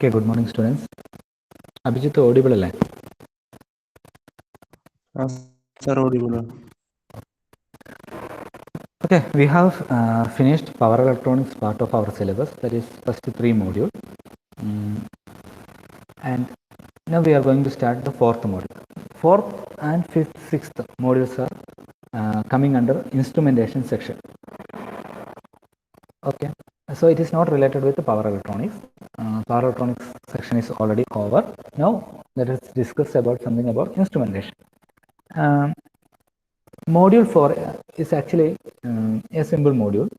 Okay, good morning, students. Abhijit, audible അല്ലേ? Sir, audible. Okay, we have finished power electronics part of our syllabus, that is first 3 modules. And now we are going to start the 4th module. 4th and 5th, 6th modules are coming under instrumentation section. Okay, so it is not related with the power electronics. Power electronics section is already over. Now let us discuss about something about instrumentation. Module 4 is actually a simple module.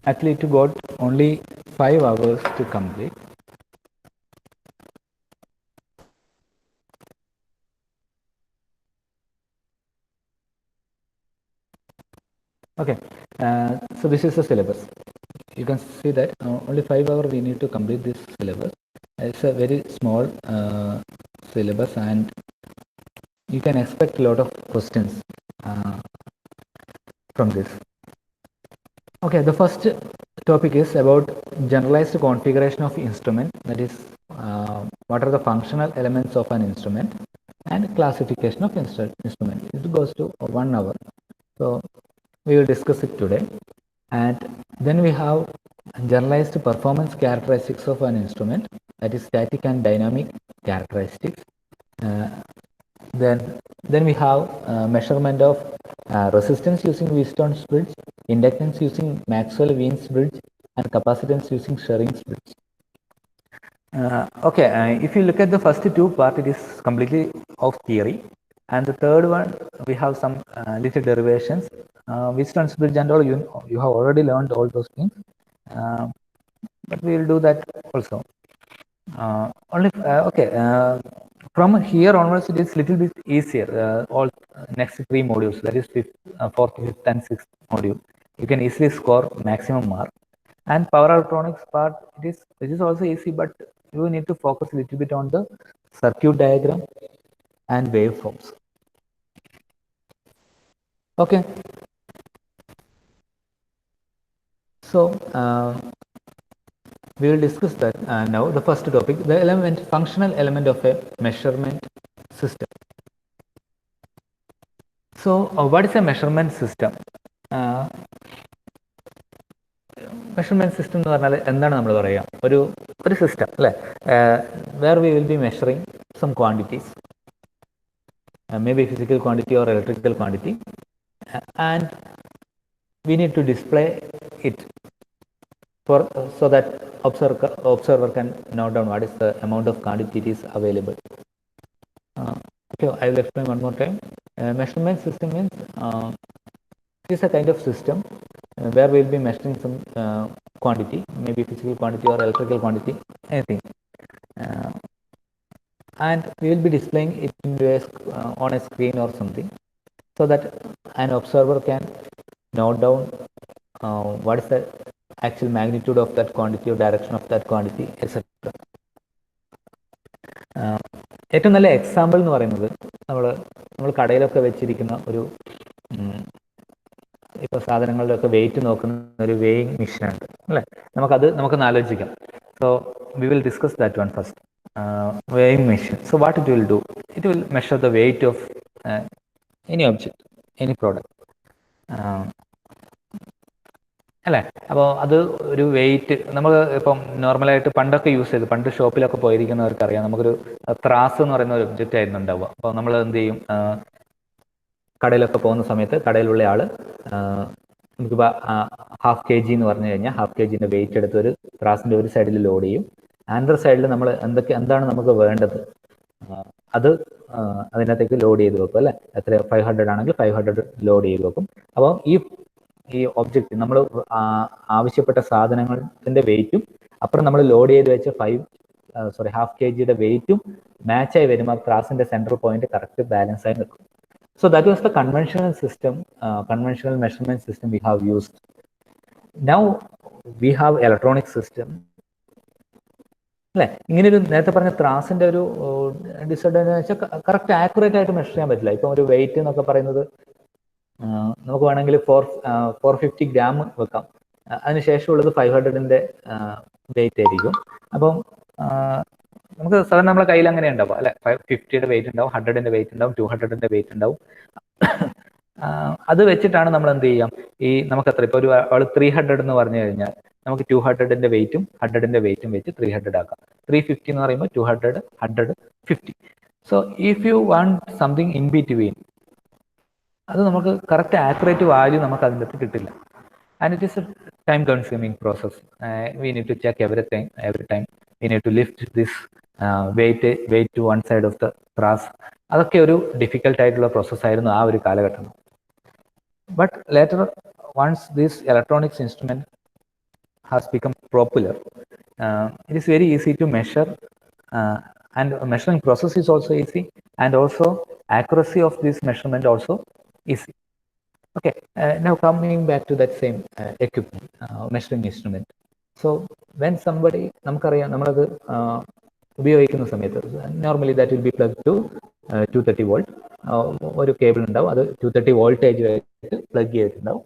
Actually, it got only 5 hours to complete. Okay, so this is the syllabus. You can see that only 5 hours we need to complete this syllabus. It's a very small syllabus, and you can expect a lot of questions from this. Okay, the first topic is about generalized configuration of instrument, that is what are the functional elements of an instrument, and classification of instrument. It goes to 1 hour, so we will discuss it today. And then we have generalized performance characteristics of an instrument, that is static and dynamic characteristics. Then we have measurement of resistance using Wheatstone's bridge, inductance using Maxwell-Wiens bridge, and capacitance using Shering's bridge. Okay, if you look at the first two part, it is completely of theory, and the third one we have some little derivations. Wheatstone's bridge and all, you have already learned all those things, but we will do that also. Okay. From here onwards, it is little bit easier. All next 3 modules, that is 5th, 4th, 5th, and 6th module, you can easily score maximum mark. And power electronics part, it is also easy, but you need to focus a little bit on the circuit diagram and waveforms. Okay. So we will discuss that now. The first topic, the functional element of a measurement system. So what is a measurement system? Measurement system എന്ന് പറഞ്ഞാൽ എന്താണ് നമ്മൾ പറയുക, ഒരു system അല്ലേ, where we will be measuring some quantities, may be physical quantity or electrical quantity, and we need to display it so that observer can note down what is the amount of quantities available. Okay, I will explain one more time. Measurement system means it is a kind of system where we will be measuring some quantity, maybe physical quantity or electrical quantity, anything, and we will be displaying it on a screen or something, so that an observer can note down what is the actual magnitude of that quantity or direction of that quantity, etc. ഏറ്റവും നല്ല example എന്ന് പറയുന്നത് നമ്മൾ കടയിലൊക്കെ വെച്ചിരിക്കുന്ന ഒരു ഇപ്പോൾ സാധനങ്ങളുടെയൊക്കെ wait നോക്കുന്ന ഒരു വെയിങ് മെഷീനുണ്ട് അല്ലേ, നമുക്കൊന്ന് ആലോചിക്കാം. So we will discuss that one first. Weighing machine. So what it will do? It will measure the weight of any object, any product. അല്ലേ, അപ്പോൾ അത് ഒരു വെയിറ്റ് നമ്മൾ ഇപ്പം നോർമലായിട്ട് പണ്ടൊക്കെ യൂസ് ചെയ്ത്, പണ്ട് ഷോപ്പിലൊക്കെ പോയിരിക്കുന്നവർക്ക് അറിയാം, നമുക്കൊരു ത്രാസ് എന്ന് പറയുന്ന ഒരു ഒബ്ജക്റ്റ് ആയിരുന്നു ഉണ്ടാവുക. അപ്പോൾ നമ്മൾ എന്ത് ചെയ്യും, കടയിലൊക്കെ പോകുന്ന സമയത്ത് കടയിലുള്ള ആൾ നമുക്കിപ്പോൾ ½ kg എന്ന് പറഞ്ഞു കഴിഞ്ഞാൽ ½ kgൻ്റെ വെയിറ്റ് എടുത്ത് ഒരു ത്രാസിൻ്റെ ഒരു സൈഡിൽ ലോഡ് ചെയ്യും, ആൻഡർ സൈഡിൽ നമ്മൾ എന്താണ് നമുക്ക് വേണ്ടത് അത് അതിനകത്തേക്ക് ലോഡ് ചെയ്ത് വെക്കും അല്ലേ. എത്ര 500 ആണെങ്കിൽ 500 ലോഡ് ചെയ്ത് വെക്കും. അപ്പോൾ ഈ ഒബ്ജക്റ്റ് നമ്മൾ ആവശ്യപ്പെട്ട സാധനങ്ങളുടെ വെയിറ്റും അപ്പുറം നമ്മൾ ലോഡ് ചെയ്ത് വെച്ച ½ kgയുടെ വെയിറ്റും മാച്ചായി വരുമ്പോൾ ത്രാസിന്റെ സെൻട്രൽ പോയിന്റ് കറക്റ്റ് ബാലൻസ് ആയി നിൽക്കും. So that was the conventional system, conventional measurement system we have used. Now we have electronic system. അല്ലേ, ഇങ്ങനെ ഒരു നേരത്തെ പറഞ്ഞ ത്രാസിന്റെ ഒരു ഡിസഡ്വാൻറ്റേജ് വെച്ചാൽ കറക്റ്റ് ആക്യുറേറ്റ് ആയിട്ട് മെഷർ ചെയ്യാൻ പറ്റില്ല. ഇപ്പം ഒരു വെയിറ്റ് എന്നൊക്കെ പറയുന്നത് നമുക്ക് വേണമെങ്കിൽ 450 gram വെക്കാം, അതിനുശേഷമുള്ളത് 500ന്റെ വെയിറ്റ് ആയിരിക്കും. അപ്പം നമുക്ക് സാധാരണ നമ്മളെ കയ്യിൽ അങ്ങനെ ഉണ്ടാവും അല്ലെ, 50യുടെ വെയിറ്റ് ഉണ്ടാവും, 100ന്റെ വെയിറ്റ് ഉണ്ടാവും, 200ന്റെ വെയിറ്റ് ഉണ്ടാവും. അത് വെച്ചിട്ടാണ് നമ്മൾ എന്ത് ചെയ്യാം, ഈ നമുക്ക് എത്ര ഇപ്പോൾ ഒരു ആൾ 300 എന്ന് പറഞ്ഞു കഴിഞ്ഞാൽ നമുക്ക് 200ന്റെ വെയിറ്റും 100ന്റെ വെയിറ്റും വെച്ച് 300 ആക്കാം. 350 എന്ന് പറയുമ്പോൾ 200, 100, 50. So if you want something in between, അത് നമുക്ക് കറക്റ്റ് ആക്യുറേറ്റ് വാല്യൂ നമുക്ക് അതിൻ്റെ അകത്ത് കിട്ടില്ല. And it is a time consuming process. We need to check every time we need to lift this weight to one side of the brass. അതൊക്കെ ഒരു difficult ആയിട്ടുള്ള process ആയിരുന്നു ആ ഒരു കാലഘട്ടം. But later once this electronics instrument has become popular, it is very easy to measure, and measuring process is also easy, and also accuracy of this measurement also easy. Okay, now coming back to that same equipment, measuring instrument. So when somebody, നമുക്കറിയാം നമ്മളത് ഉപയോഗിക്കുന്ന സമയത്ത് normally that will be plug to 230 volt. ഒരു cable ഉണ്ടാവും, അത് 230 voltage ആയിട്ട് plug ചെയ്തിട്ടുണ്ടാവും.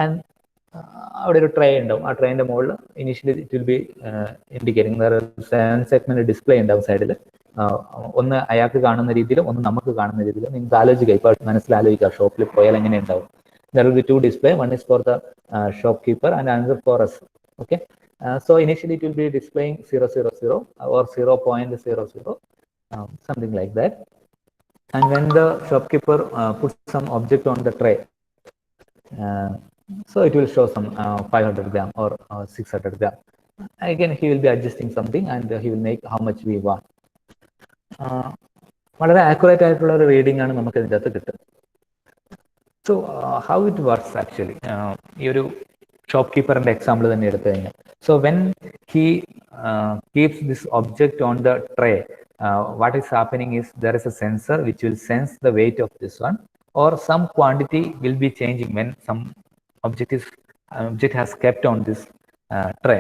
And അവിടെ ഒരു ട്രേ ഉണ്ടാവും. ആ ട്രേന്റെ മുകളിൽ initially it will be indicating 7 segment display ഉണ്ടാവും സൈഡിൽ. ഒന്ന് അയാൾക്ക് കാണുന്ന രീതിയിലും ഒന്ന് നമുക്ക് കാണുന്ന രീതിയിലും. നിങ്ങൾക്ക് ആലോചിക്കുക, ഇപ്പോൾ മനസ്സിലാലോചിക്കുക ഷോപ്പിൽ പോയാൽ എങ്ങനെ ഉണ്ടാവും. There will be 2 display. One is for the shopkeeper and another for us. Okay. So initially it will be displaying 000 or 0.00, something like that. And when the shopkeeper puts some object on the tray, so it will show some 500 gram or 600 gram. Again, he will be adjusting something and he will make how much we want. വളരെ accurate ആയിട്ടുള്ള ഒരു reading ആണ് നമുക്ക് ഇതിൻ്റെ അകത്ത് കിട്ടുന്നത്. So how it works actually, ഈ ഒരു ഷോപ്പ് കീപ്പറിന്റെ എക്സാമ്പിൾ തന്നെ എടുത്തു കഴിഞ്ഞാൽ, so when he keeps this object on the trait, what is happening is there is a sensor which will sense the weight of this one, or some quantity will be changing when some object has kept on this tray.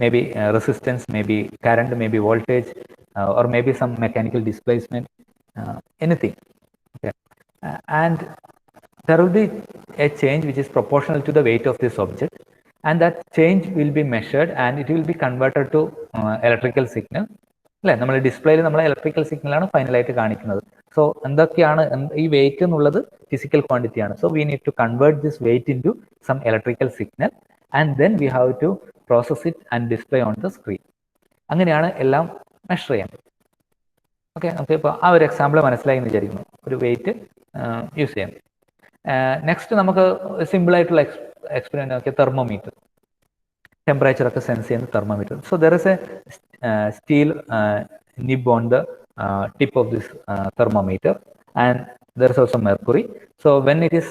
Maybe resistance, maybe current, maybe voltage, or maybe some mechanical displacement, anything. Okay. And there will be a change which is proportional to the weight of this object, and that change will be measured and it will be converted to electrical signal. അല്ലെ, നമ്മൾ ഡിസ്പ്ലേയിൽ നമ്മളെ electrical സിഗ്നലാണ് ഫൈനലായിട്ട് കാണിക്കുന്നത്. So എന്തൊക്കെയാണ് ഈ weight എന്നുള്ളത് physical quantity ആണ്. So we need to convert this weight in to some electrical signal and then we have to process it and display on the screen. അങ്ങനെയാണ് എല്ലാം മെഷർ ചെയ്യുന്നത്. ഓക്കെ, നമുക്ക് ഇപ്പോൾ ആ ഒരു എക്സാമ്പിൾ മനസ്സിലായി എന്ന് വിചാരിക്കുന്നു, ഒരു വെയിറ്റ് യൂസ് ചെയ്യാം. നെക്സ്റ്റ് നമുക്ക് സിമ്പിൾ ആയിട്ടുള്ള എക്സ്പെരിമെന്റ് നോക്കിയ തെർമോമീറ്റർ, ടെമ്പറേച്ചർ ഒക്കെ സെൻസ് ചെയ്യുന്ന thermometer. So there is A steel nib on the tip of this thermometer, and there is also mercury. So when it is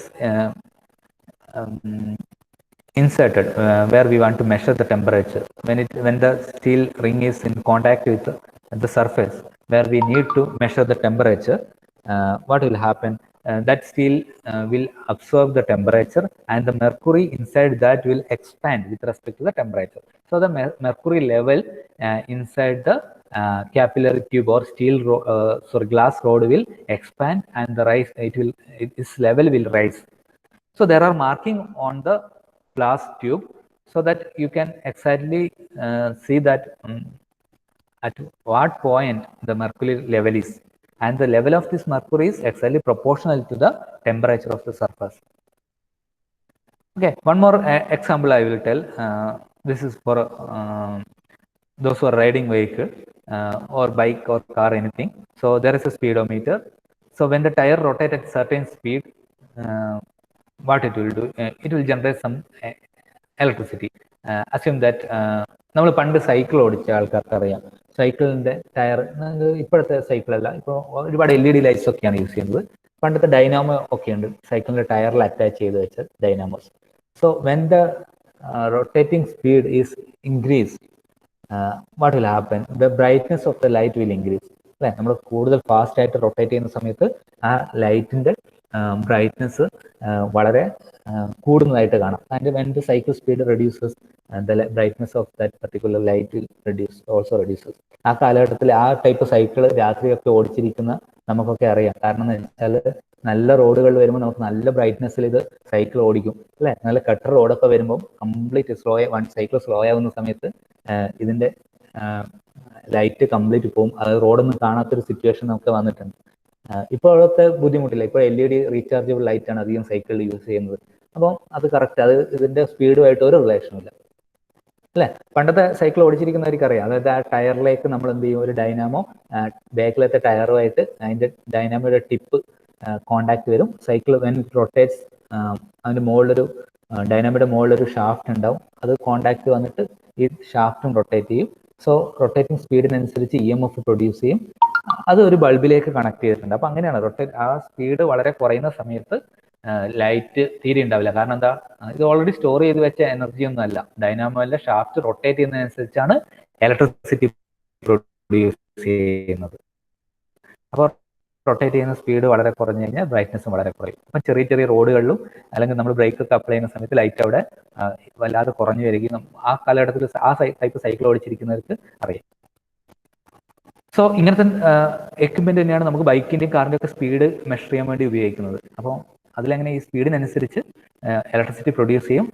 inserted where we want to measure the temperature, when the steel ring is in contact with the surface where we need to measure the temperature, what will happen? That steel will absorb the temperature and the mercury inside that will expand with respect to the temperature. So the mercury level inside the capillary tube or glass rod will expand and its level will rise. So there are marking on the glass tube so that you can exactly see that at what point the mercury level is, and the level of this mercury is exactly proportional to the temperature of the surface. Okay, one more example I will tell. This is for those who are riding vehicle or bike or car, anything. So there is a speedometer. So when the tire rotates at certain speed, what it will do? It will generate some electricity. Assume that നമ്മൾ പണ്ട് cycle ഓടിച്ച ആൾക്കാർക്ക് അറിയാം, സൈക്കിളിന്റെ tyre, ഇപ്പോഴത്തെ സൈക്കിളല്ല, ഇപ്പോൾ ഒരുപാട് LED lights ഒക്കെയാണ് യൂസ് ചെയ്യുന്നത്. പണ്ടത്തെ ഡൈനാമോ ഒക്കെ ഉണ്ട് സൈക്കിളിന്റെ ടയറിൽ അറ്റാച്ച് ചെയ്ത് വെച്ച Dynamos. So when the rotating speed is increase, what will happen? The brightness of the light will increase. അല്ലെ, നമ്മൾ കൂടുതൽ ഫാസ്റ്റ് ആയിട്ട് റൊട്ടേറ്റ് ചെയ്യുന്ന സമയത്ത് ആ ലൈറ്റിന്റെ ബ്രൈറ്റ്നസ് വളരെ കൂടുന്നതായിട്ട് കാണാം. And when the cycle speed reduces, the brightness of that particular light will also reduces. ആ കാലഘട്ടത്തിൽ ആ ടൈപ്പ് സൈക്കിൾ രാത്രിയൊക്കെ ഓടിച്ചിരിക്കുന്ന നമുക്കൊക്കെ അറിയാം. കാരണം എന്ന് വെച്ചാൽ നല്ല റോഡുകൾ വരുമ്പോൾ നമുക്ക് നല്ല ബ്രൈറ്റ്നസ്സിൽ ഇത് സൈക്കിൾ ഓടിക്കും അല്ലെ. നല്ല കട്ടർ റോഡൊക്കെ വരുമ്പോൾ കംപ്ലീറ്റ് സൈക്കിൾ സ്ലോ ആവുന്ന സമയത്ത് ഇതിന്റെ ലൈറ്റ് കംപ്ലീറ്റ് പോകും. അത് റോഡൊന്നും കാണാത്തൊരു സിറ്റുവേഷൻ നമുക്ക് വന്നിട്ടുണ്ട്. ഇപ്പോൾ അവിടുത്തെ ബുദ്ധിമുട്ടില്ല. ഇപ്പോൾ LED റീചാർജബിൾ ലൈറ്റ് ആണ് അധികം സൈക്കിളിൽ യൂസ് ചെയ്യുന്നത്. അപ്പോൾ അത് കറക്റ്റ്, അത് ഇതിന്റെ സ്പീഡുമായിട്ട് ഒരു റിലേഷനും ഇല്ല അല്ലെ. പണ്ടത്തെ സൈക്കിൾ ഓടിച്ചിരിക്കുന്നവർക്ക് അറിയാം. അതായത് ആ ടയറിലേക്ക് നമ്മൾ എന്ത് ചെയ്യും, ഒരു ഡൈനാമോ ബാക്കിലത്തെ ടയറുമായിട്ട് അതിന്റെ ഡൈനാമോയുടെ ടിപ്പ് കോണ്ടാക്ട് വരും. സൈക്കിൾ വെൻ റൊട്ടേറ്റ്സ്, അതിന്റെ മുകളിലൊരു ഡൈനാമോയുടെ മുകളിലൊരു ഷാഫ്റ്റ് ഉണ്ടാവും. അത് കോണ്ടാക്ട് വന്നിട്ട് ഈ ഷാഫ്റ്റും റൊട്ടേറ്റ് ചെയ്യും. സോ റൊട്ടേറ്റിംഗ് സ്പീഡിനനുസരിച്ച് EMF പ്രൊഡ്യൂസ് ചെയ്യും. അത് ഒരു ബൾബിലേക്ക് കണക്ട് ചെയ്തിട്ടുണ്ട്. അപ്പൊ അങ്ങനെയാണ് ആ സ്പീഡ് വളരെ കുറയുന്ന സമയത്ത് ലൈറ്റ് തീരെ ഉണ്ടാവില്ല. കാരണം എന്താ, ഇത് ഓൾറെഡി സ്റ്റോർ ചെയ്ത് വെച്ച എനർജി ഒന്നും അല്ല. ഡൈനാമോയിലെ ഷാഫ്റ്റ് റൊട്ടേറ്റ് ചെയ്യുന്നതിനനുസരിച്ചാണ് ഇലക്ട്രിസിറ്റി പ്രൊഡ്യൂസ് ചെയ്യുന്നത്. അപ്പോൾ റൊട്ടേറ്റ് ചെയ്യുന്ന സ്പീഡ് വളരെ കുറഞ്ഞു കഴിഞ്ഞാൽ ബ്രൈറ്റ്നസ്സും വളരെ കുറയും. അപ്പം ചെറിയ ചെറിയ റോഡുകളിലും അല്ലെങ്കിൽ നമ്മൾ ബ്രേക്ക് ഒക്കെ അപ്ലൈ ചെയ്യുന്ന സമയത്ത് ലൈറ്റ് അവിടെ വല്ലാതെ കുറഞ്ഞു വരികയും ആ കാലഘട്ടത്തിൽ ആ ടൈപ്പ് സൈക്കിൾ ഓടിച്ചിരിക്കുന്നവർക്ക് അറിയാം. സോ ഇങ്ങനത്തെ എക്യുപ്മെന്റ് തന്നെയാണ് നമുക്ക് ബൈക്കിന്റെയും കാറിന്റെ ഒക്കെ സ്പീഡ് മെഷർ ചെയ്യാൻ വേണ്ടി ഉപയോഗിക്കുന്നത്. അപ്പോൾ അതിലെങ്ങനെ ഈ സ്പീഡിനനുസരിച്ച് ഇലക്ട്രിസിറ്റി പ്രൊഡ്യൂസ് ചെയ്യും.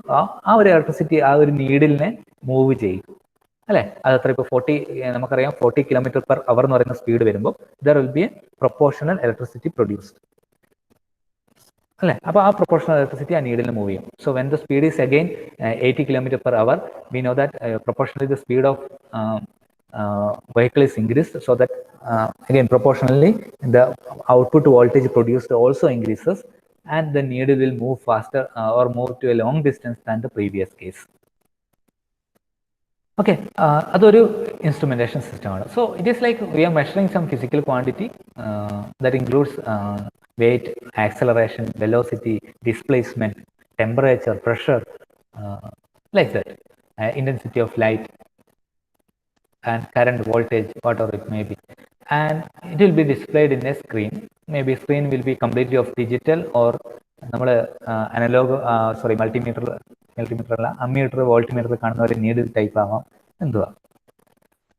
ആ ഒരു ഇലക്ട്രിസിറ്റി ആ ഒരു നീഡിലിനെ മൂവ് ചെയ്യും അല്ലെ. അത് അത്ര ഇപ്പോൾ നമുക്കറിയാം 40 km/h എന്ന് പറയുന്ന സ്പീഡ് വരുമ്പോൾ there will be A proportional electricity produced അല്ലെ. അപ്പോൾ ആ പ്രൊപ്പോർഷണൽ ഇലക്ട്രിസിറ്റി ആ നീഡിലിനെ മൂവ് ചെയ്യും. So when the speed is again 80 km/h, we know that proportionally the speed of vehicle is increased, so that again proportionally the output voltage produced also increases and the needle will move faster or move to a long distance than the previous case. Okay, അതൊരു instrumentation സിസ്റ്റമാണ്. So it is like we are measuring some physical quantity that includes weight, acceleration, velocity, displacement, temperature, pressure, like that, intensity of light and current voltage, whatever it may be, and it will be displayed in a screen. Maybe screen will be completely of digital or analog, multimeter അല്ല, ammeter voltmeter കാണുന്ന ഒരു needle type ആവാം എന്തുവാ.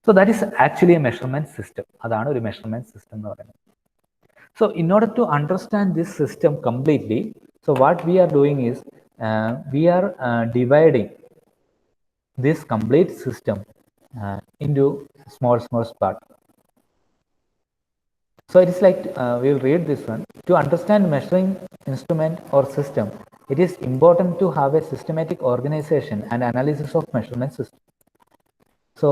So that is actually a measurement system. അതാണ് ഒരു measurement system എന്ന് പറയുന്നത്. So in order to understand this system completely, so what we are doing is we are dividing this complete system into small parts. So it is like we will read this one. To understand measuring instrument or system, it is important to have a systematic organization and analysis of measurement system. So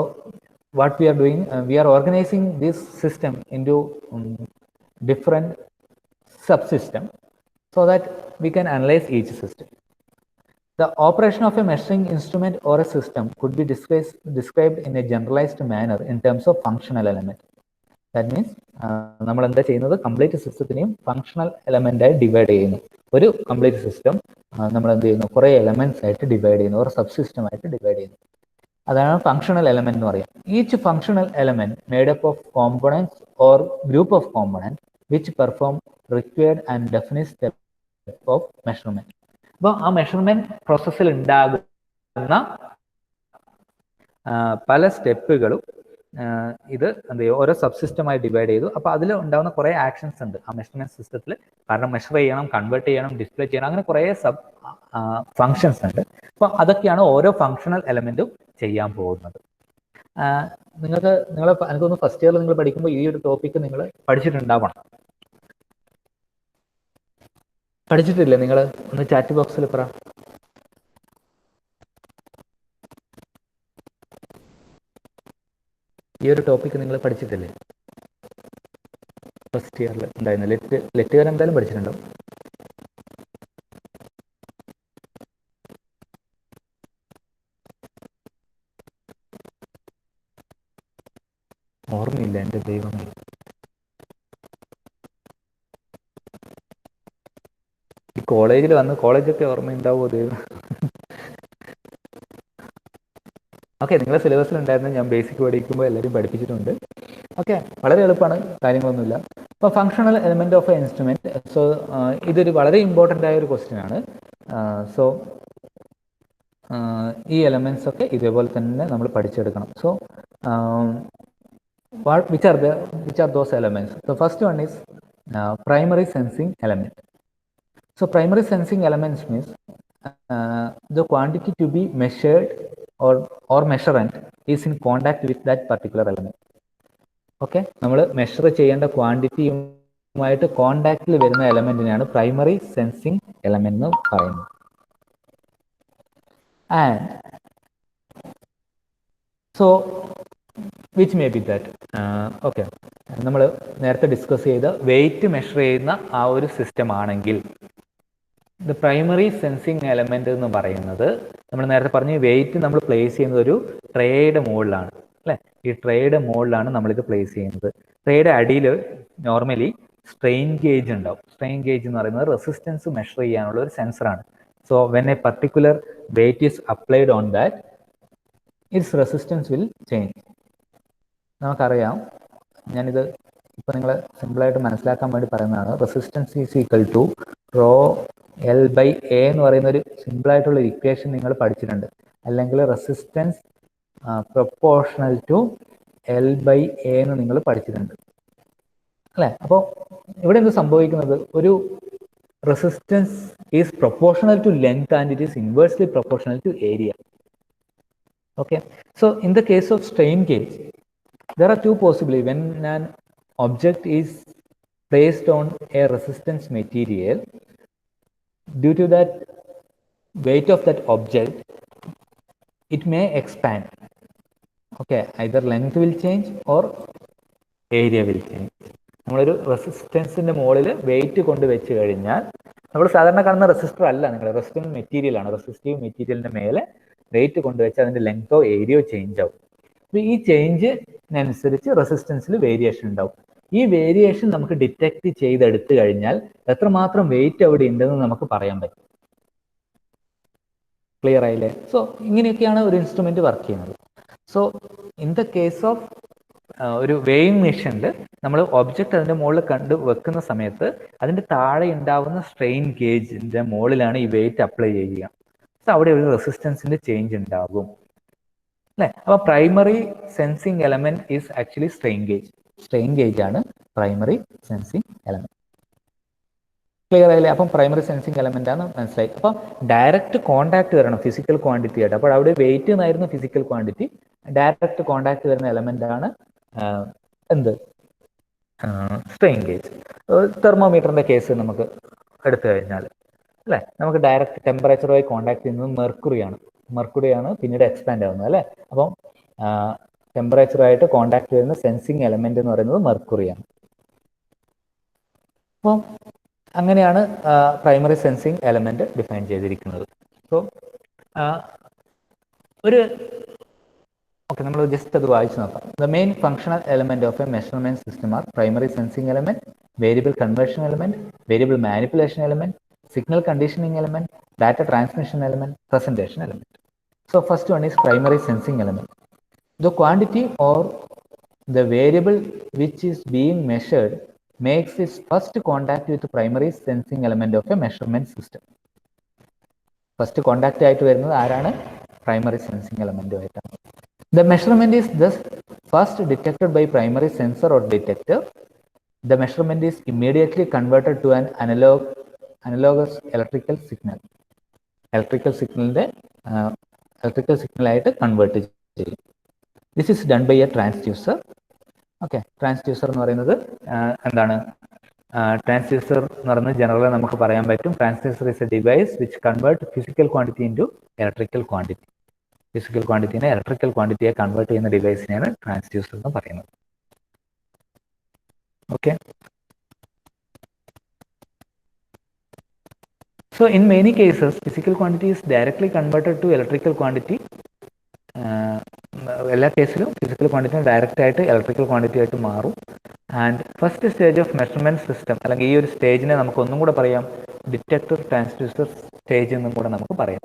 what we are doing, we are organizing this system into different subsystems so that we can analyze each system. The operation of a measuring instrument or a system could be described in a generalized manner in terms of functional element. That means നമ്മൾ എന്താ ചെയ്യുന്നത്, complete സിസ്റ്റത്തിനെയും functional element ആയി divide ചെയ്യുന്നു. ഒരു complete system നമ്മൾ എന്ത് ചെയ്യുന്നു, കുറെ എലമെന്റ്സ് ആയിട്ട് ഡിവൈഡ് ചെയ്യുന്നു, ഒരു സബ് സിസ്റ്റം ആയിട്ട് ഡിവൈഡ് ചെയ്യുന്നു. അതാണ് ഫങ്ഷണൽ എലമെന്റ് എന്ന് പറയുന്നത്. Each functional element made up of components or group of components which perform required and definite step of measurement. അപ്പോൾ ആ മെഷർമെന്റ് പ്രോസസ്സിൽ ഉണ്ടാകുന്ന പല സ്റ്റെപ്പുകളും ഇത് എന്ത് ചെയ്യും, ഓരോ സബ് സിസ്റ്റമായി ഡിവൈഡ് ചെയ്തു. അപ്പോൾ അതിൽ ഉണ്ടാകുന്ന കുറേ ആക്ഷൻസ് ഉണ്ട് ആ മെഷർമെന്റ് സിസ്റ്റത്തിൽ. കാരണം മെഷർ ചെയ്യണം, കൺവേർട്ട് ചെയ്യണം, ഡിസ്പ്ലേ ചെയ്യണം, അങ്ങനെ കുറേ സബ് ഫങ്ഷൻസ് ഉണ്ട്. അപ്പോൾ അതൊക്കെയാണ് ഓരോ ഫങ്ഷണൽ എലമെന്റും ചെയ്യാൻ പോകുന്നത്. എനിക്കൊന്ന് ഫസ്റ്റ് ഇയറിൽ നിങ്ങൾ പഠിക്കുമ്പോൾ ഈ ഒരു ടോപ്പിക്ക് നിങ്ങൾ പഠിച്ചിട്ടുണ്ടാവണം. പഠിച്ചിട്ടില്ലേ നിങ്ങൾ? ഒന്ന് ചാറ്റ് ബോക്സിൽ പറ. ഈ ഒരു ടോപ്പിക്ക് നിങ്ങൾ പഠിച്ചിട്ടില്ലേ? ഫസ്റ്റ് ഇയറിൽ ഉണ്ടായിരുന്നു. ലെറ്റുകാരൻ എന്തായാലും പഠിച്ചിട്ടുണ്ടാവും. ഓർമ്മയില്ല എൻ്റെ ദൈവമേ. ഈ കോളേജിൽ വന്ന് കോളേജൊക്കെ ഓർമ്മയുണ്ടാവുമോ ദൈവം? ഓക്കെ, നിങ്ങളുടെ സിലബസിൽ ഉണ്ടായിരുന്നു. ഞാൻ ബേസിക് പഠിക്കുമ്പോൾ എല്ലാവരും പഠിപ്പിച്ചിട്ടുണ്ട്. ഓക്കെ, വളരെ എളുപ്പമാണ്, കാര്യങ്ങളൊന്നുമില്ല. അപ്പോൾ functional element of A instrument. So ഇതൊരു വളരെ ഇമ്പോർട്ടൻ്റ് ആയ ഒരു ക്വസ്റ്റ്യൻ ആണ്. സോ ഈ എലമെന്റ്സ് ഒക്കെ ഇതേപോലെ തന്നെ നമ്മൾ പഠിച്ചെടുക്കണം. So which are those elements? The first one is primary sensing element. So primary sensing elements means the quantity to be measured or measurand is in contact with that particular element. Okay, നമ്മൾ measure ചെയ്യേണ്ട ക്വാണ്ടിറ്റിയുമായിട്ട് കോണ്ടാക്റ്റിൽ വരുന്ന എലമെന്റിനെയാണ് primary sensing element എന്ന് പറയുന്നത്. And so which may be that okay, നമ്മൾ നേരത്തെ discuss ചെയ്ത wait measure ചെയ്യുന്ന ആ ഒരു സിസ്റ്റം ആണെങ്കിൽ ദ പ്രൈമറി സെൻസിങ് എലമെന്റ് എന്ന് പറയുന്നത്, നമ്മൾ നേരത്തെ പറഞ്ഞ വെയിറ്റ് നമ്മൾ പ്ലേസ് ചെയ്യുന്നത് ഒരു ട്രേയുടെ മുകളിലാണ് അല്ലെ. ഈ ട്രേയുടെ മുകളിലാണ് നമ്മളിത് പ്ലേസ് ചെയ്യുന്നത്. ട്രേയുടെ അടിയിൽ നോർമലി സ്ട്രെയിൻ ഗേജ് ഉണ്ടാവും. സ്ട്രെയിൻ ഗേജ് എന്ന് പറയുന്നത് റെസിസ്റ്റൻസ് മെഷർ ചെയ്യാനുള്ള ഒരു സെൻസറാണ്. So when a particular weight is applied on that, its resistance will change. നമുക്കറിയാം, ഞാനിത് ഇപ്പം നിങ്ങൾ സിമ്പിളായിട്ട് മനസ്സിലാക്കാൻ വേണ്ടി പറയുന്നതാണ്. Resistance is equal to rho L by A എന്ന് പറയുന്ന ഒരു സിമ്പിളായിട്ടുള്ള ഇക്വേഷൻ നിങ്ങൾ പഠിച്ചിട്ടുണ്ട്. അല്ലെങ്കിൽ resistance proportional to L by A എന്ന് നിങ്ങൾ പഠിച്ചിട്ടുണ്ട് അല്ലേ. അപ്പോൾ ഇവിടെ എന്ത് സംഭവിക്കുന്നത്, ഒരു resistance is proportional to length and it is inversely proportional to area. Okay, so in the case of strain gauge, there are two possibilities. When an object is placed on a resistance material, due to that weight of that object, it may expand. Okay, either length will change or area will change. നമ്മളൊരു റെസിസ്റ്റൻസിന്റെ മുകളിൽ wait കൊണ്ട് വെച്ച് കഴിഞ്ഞാൽ, നമ്മൾ സാധാരണ കാണുന്ന resistor അല്ല, നിങ്ങൾ റെസിസ്റ്റീവ് മെറ്റീരിയൽ ആണ്. റെസിസ്റ്റീവ് മെറ്റീരിയലിന്റെ മേലെ വെയിറ്റ് കൊണ്ടുവച്ച് അതിന്റെ ലെങ്തോ ഏരിയയോ ചേഞ്ച് ആവും. അപ്പൊ ഈ ചേഞ്ചിനനുസരിച്ച് റെസിസ്റ്റൻസിൽ വേരിയേഷൻ ഉണ്ടാവും. ഈ വേരിയേഷൻ നമുക്ക് ഡിറ്റക്ട് ചെയ്തെടുത്തു കഴിഞ്ഞാൽ എത്രമാത്രം വെയിറ്റ് അവിടെ ഉണ്ടെന്ന് നമുക്ക് പറയാൻ പറ്റും. ക്ലിയർ ആയില്ലേ? സോ ഇങ്ങനെയൊക്കെയാണ് ഒരു ഇൻസ്ട്രുമെന്റ് വർക്ക് ചെയ്യുന്നത്. So in the case of ഒരു വെയിങ് മെഷീനിൽ നമ്മൾ ഒബ്ജക്റ്റ് അതിന്റെ മുകളിൽ കണ്ടു വെക്കുന്ന സമയത്ത് അതിന്റെ താഴെ ഉണ്ടാവുന്ന സ്ട്രെയിൻ ഗേജിന്റെ മുകളിലാണ് ഈ വെയിറ്റ് അപ്ലൈ ചെയ്യുക. അവിടെ ഒരു റെസിസ്റ്റൻസിന്റെ ചേഞ്ച് ഉണ്ടാകും അല്ലെ. അപ്പൊ primary sensing element is actually strain gauge. Strain gauge ആണ് പ്രൈമറി സെൻസിങ് എലമെന്റ്. ക്ലിയർ ആയില്ലേ? അപ്പം പ്രൈമറി സെൻസിങ് എലമെന്റ് ആണ് മനസ്സിലായി. അപ്പം ഡയറക്റ്റ് കോണ്ടാക്ട് വരണം ഫിസിക്കൽ ക്വാണ്ടിറ്റി ആയിട്ട്. അപ്പോൾ അവിടെ വെയിറ്റ് എന്നായിരുന്നു ഫിസിക്കൽ ക്വാണ്ടിറ്റി. ഡയറക്റ്റ് കോണ്ടാക്ട് വരുന്ന എലമെന്റ് ആണ് എന്ത്, സ്ട്രെയിൻ ഗേജ്. തെർമോമീറ്ററിന്റെ കേസ് നമുക്ക് എടുത്തു കഴിഞ്ഞാൽ അല്ലെ, നമുക്ക് ഡയറക്റ്റ് ടെമ്പറേച്ചറുമായി കോണ്ടാക്ട് ചെയ്യുന്നത് മെർക്കുറിയാണ് പിന്നീട് എക്സ്പാൻഡ് ആവുന്നത് അല്ലെ. അപ്പം ടെമ്പറേച്ചറുമായിട്ട് കോണ്ടാക്ട് ചെയ്യുന്ന സെൻസിങ് എലമെന്റ് എന്ന് പറയുന്നത് മെർക്കുറിയാണ്. അപ്പം അങ്ങനെയാണ് പ്രൈമറി സെൻസിങ് എലമെന്റ് ഡിഫൈൻ ചെയ്തിരിക്കുന്നത്. സോ ഓക്കെ, നമ്മൾ ജസ്റ്റ് അത് വായിച്ചു നോക്കാം. The main functional element of a measurement system are primary sensing element, variable conversion element, variable manipulation element, signal conditioning element, data transmission element, presentation element. So first one is primary sensing element. The quantity or the variable which is being measured makes its first contact with the primary sensing element of a measurement system. First contact ആയിട്ട് വരുന്നത് ആരാണ്? Primary sensing element ആയിട്ടാണ്. The measurement is thus first detected by primary sensor or detector. The measurement is immediately converted to an analogous electrical signal. Electrical signal ആയിട്ട് convert ചെയ്യും. This is done by a transducer. Okay, transducer എന്ന് പറയുന്നത് എന്താണ്? Transducer എന്ന് പറയുന്നത് generally നമുക്ക് പറയാൻ പറ്റും, transducer is a device which convert physical quantity into electrical quantity. Physical ക്വാണ്ടിറ്റിനെ ഇലക്ട്രിക്കൽ ക്വാണ്ടിറ്റിയെ കൺവേർട്ട് ചെയ്യുന്ന ഡിവൈസിനെയാണ് ട്രാൻസ്ഡ്യൂസർ എന്ന് പറയുന്നത്. Okay, so in many cases physical quantity is directly converted to electrical quantity. എല്ലാ കേസിലും ഫിസിക്കൽ ക്വാണ്ടിറ്റി ഡയറക്റ്റ് ആയിട്ട് electrical quantity ആയിട്ട് മാറും. And first stage of measurement system, അല്ലെങ്കിൽ ഈ ഒരു സ്റ്റേജിനെ നമുക്ക് ഒന്നും കൂടെ പറയാം ഡിറ്റക്ടർ ട്രാൻസ്ഡ്യൂസർ സ്റ്റേജ് എന്നും കൂടെ നമുക്ക് പറയാം.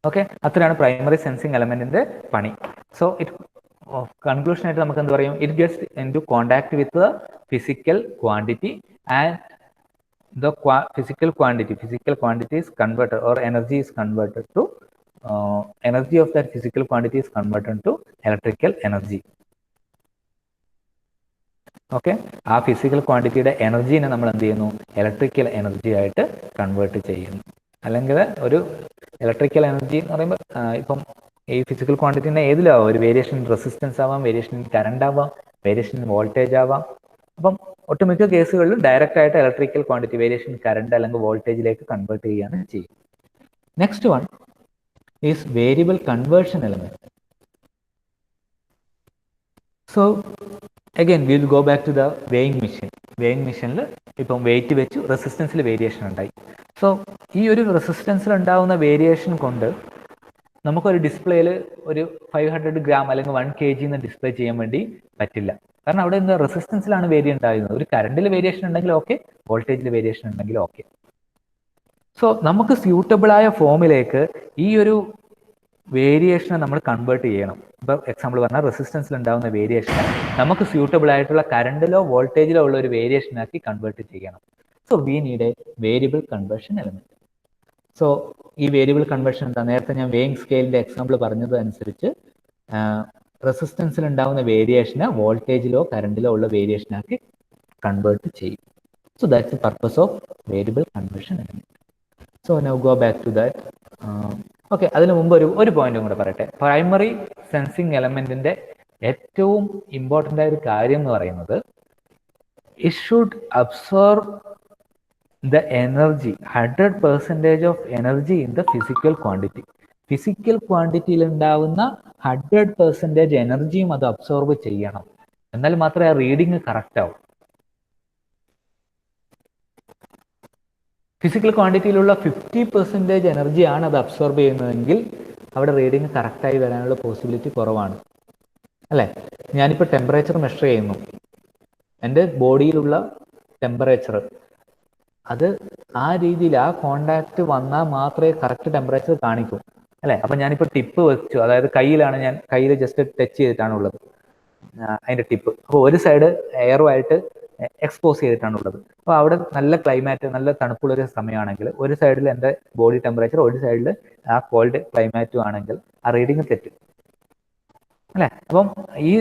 ഓക്കെ, അത്രയാണ് പ്രൈമറി സെൻസിങ് എലമെന്റിന്റെ പണി. സോ കൺക്ലൂഷൻ ആയിട്ട് നമുക്ക് എന്ത് പറയും? It gets into contact with the physical quantity and the physical quantity is converted, or energy is converted to energy of that physical quantity is converted to electrical energy. Okay, ആ physical ക്വാണ്ടിറ്റിയുടെ എനർജീനെ നമ്മൾ എന്ത് ചെയ്യുന്നു, electrical energy ആയിട്ട് convert ചെയ്യുന്നു. അല്ലെങ്കിൽ ഒരു electrical energy എന്ന് പറയുമ്പോൾ ഇപ്പം ഈ ഫിസിക്കൽ ക്വാണ്ടിറ്റിനെ ഏതിലാവാം, ഒരു വേരിയേഷൻ ഇൻ റെസിസ്റ്റൻസ് ആവാം, വേരിയേഷൻ ഇൻ കറണ്ട് ആവാം, വേരിയേഷൻ ഇൻ വോൾട്ടേജ് ആവാം. അപ്പം ഒട്ടുമിക്ക കേസുകളിലും ഡയറക്റ്റ് ആയിട്ട് ഇലക്ട്രിക്കൽ ക്വാണ്ടിറ്റി വേരിയേഷൻ കറണ്ട് അല്ലെങ്കിൽ വോൾട്ടേജിലേക്ക് കൺവേർട്ട് ചെയ്യുകയാണ് ചെയ്യും. Next one is variable conversion element. So again will go back to the weighing machine. Weighing മെഷീനിൽ ഇപ്പം വെയിറ്റ് വെച്ചു, റെസിസ്റ്റൻസിൽ വേരിയേഷൻ ഉണ്ടായി. സോ ഈ ഒരു റെസിസ്റ്റൻസിൽ ഉണ്ടാകുന്ന വേരിയേഷൻ കൊണ്ട് നമുക്കൊരു ഡിസ്പ്ലേയിൽ ഒരു 500 ഗ്രാം അല്ലെങ്കിൽ 1 kg എന്ന് ഡിസ്പ്ലേ ചെയ്യാൻ വേണ്ടി പറ്റില്ല. കാരണം അവിടെ എന്താ, റെസിസ്റ്റൻസിലാണ് വേരി ഉണ്ടാകുന്നത്. ഒരു കറണ്ടിൽ വേരിയേഷൻ ഉണ്ടെങ്കിൽ ഓക്കെ, വോൾട്ടേജിൽ വേരിയേഷൻ ഉണ്ടെങ്കിൽ ഓക്കെ. സോ നമുക്ക് സ്യൂട്ടബിൾ ആയ ഫോമിലേക്ക് ഈ ഒരു വേരിയേഷനെ നമ്മൾ കൺവേർട്ട് ചെയ്യണം. ഇപ്പോൾ എക്സാമ്പിൾ പറഞ്ഞാൽ റെസിസ്റ്റൻസിൽ ഉണ്ടാകുന്ന വേരിയേഷനെ നമുക്ക് സ്യൂട്ടബിൾ ആയിട്ടുള്ള കറണ്ടിലോ വോൾട്ടേജിലോ ഉള്ള ഒരു വേരിയേഷനാക്കി കൺവേർട്ട് ചെയ്യണം. So we need A variable conversion element. So ഈ വേരിയബിൾ കൺവേർഷൻ എന്താ, നേരത്തെ ഞാൻ വെയിങ് സ്കെയിലിന്റെ എക്സാമ്പിൾ പറഞ്ഞത് അനുസരിച്ച് റെസിസ്റ്റൻസിൽ ഉണ്ടാകുന്ന വേരിയേഷനെ വോൾട്ടേജിലോ കറണ്ടിലോ ഉള്ള വേരിയേഷനാക്കി കൺവേർട്ട് ചെയ്യും. So that's the purpose of variable conversion element. So now go back to that. Okay, അതിന് മുമ്പ് ഒരു പോയിന്റും കൂടെ പറയട്ടെ. പ്രൈമറി സെൻസിങ് എലമെന്റിന്റെ ഏറ്റവും ഇമ്പോർട്ടൻ്റ് ആയ ഒരു കാര്യം എന്ന് പറയുന്നത്, it should absorb the energy, 100% of energy in the physical quantity. Physical ക്വാണ്ടിറ്റിയിൽ ഉണ്ടാവുന്ന 100% എനർജിയും അത് അബ്സോർബ് ചെയ്യണം. എന്നാൽ മാത്രമേ ആ റീഡിങ് കറക്റ്റ് ആവും. ഫിസിക്കൽ ക്വാണ്ടിറ്റിയിലുള്ള 50% എനർജിയാണ് അത് അബ്സോർബ് ചെയ്യുന്നതെങ്കിൽ അവിടെ റീഡിങ് കറക്റ്റായി വരാനുള്ള പോസിബിലിറ്റി കുറവാണ്, അല്ലേ? ഞാനിപ്പോൾ ടെമ്പറേച്ചർ മെഷർ ചെയ്യുന്നു. എൻ്റെ ബോഡിയിലുള്ള ടെമ്പറേച്ചർ അത് ആ രീതിയിൽ ആ കോണ്ടാക്ട് വന്നാൽ മാത്രമേ കറക്റ്റ് ടെമ്പറേച്ചർ കാണിക്കൂ, അല്ലേ? അപ്പം ഞാനിപ്പോൾ ടിപ്പ് വെച്ചു, അതായത് കയ്യിൽ ജസ്റ്റ് ടച്ച് ചെയ്തിട്ടാണുള്ളത് അതിൻ്റെ ടിപ്പ്. അപ്പോൾ ഒരു സൈഡ് എയറുമായിട്ട് എക്സ്പോസ് ചെയ്തിട്ടാണുള്ളത്. അപ്പോൾ അവിടെ നല്ല ക്ലൈമാറ്റ്, നല്ല തണുപ്പുള്ളൊരു സമയമാണെങ്കിൽ ഒരു സൈഡിൽ എൻ്റെ ബോഡി ടെമ്പറേച്ചർ, ഒരു സൈഡിൽ ആ കോൾഡ് ക്ലൈമാറ്റും ആണെങ്കിൽ ആ റീഡിങ് തെറ്റും, അല്ലേ? അപ്പം ഈ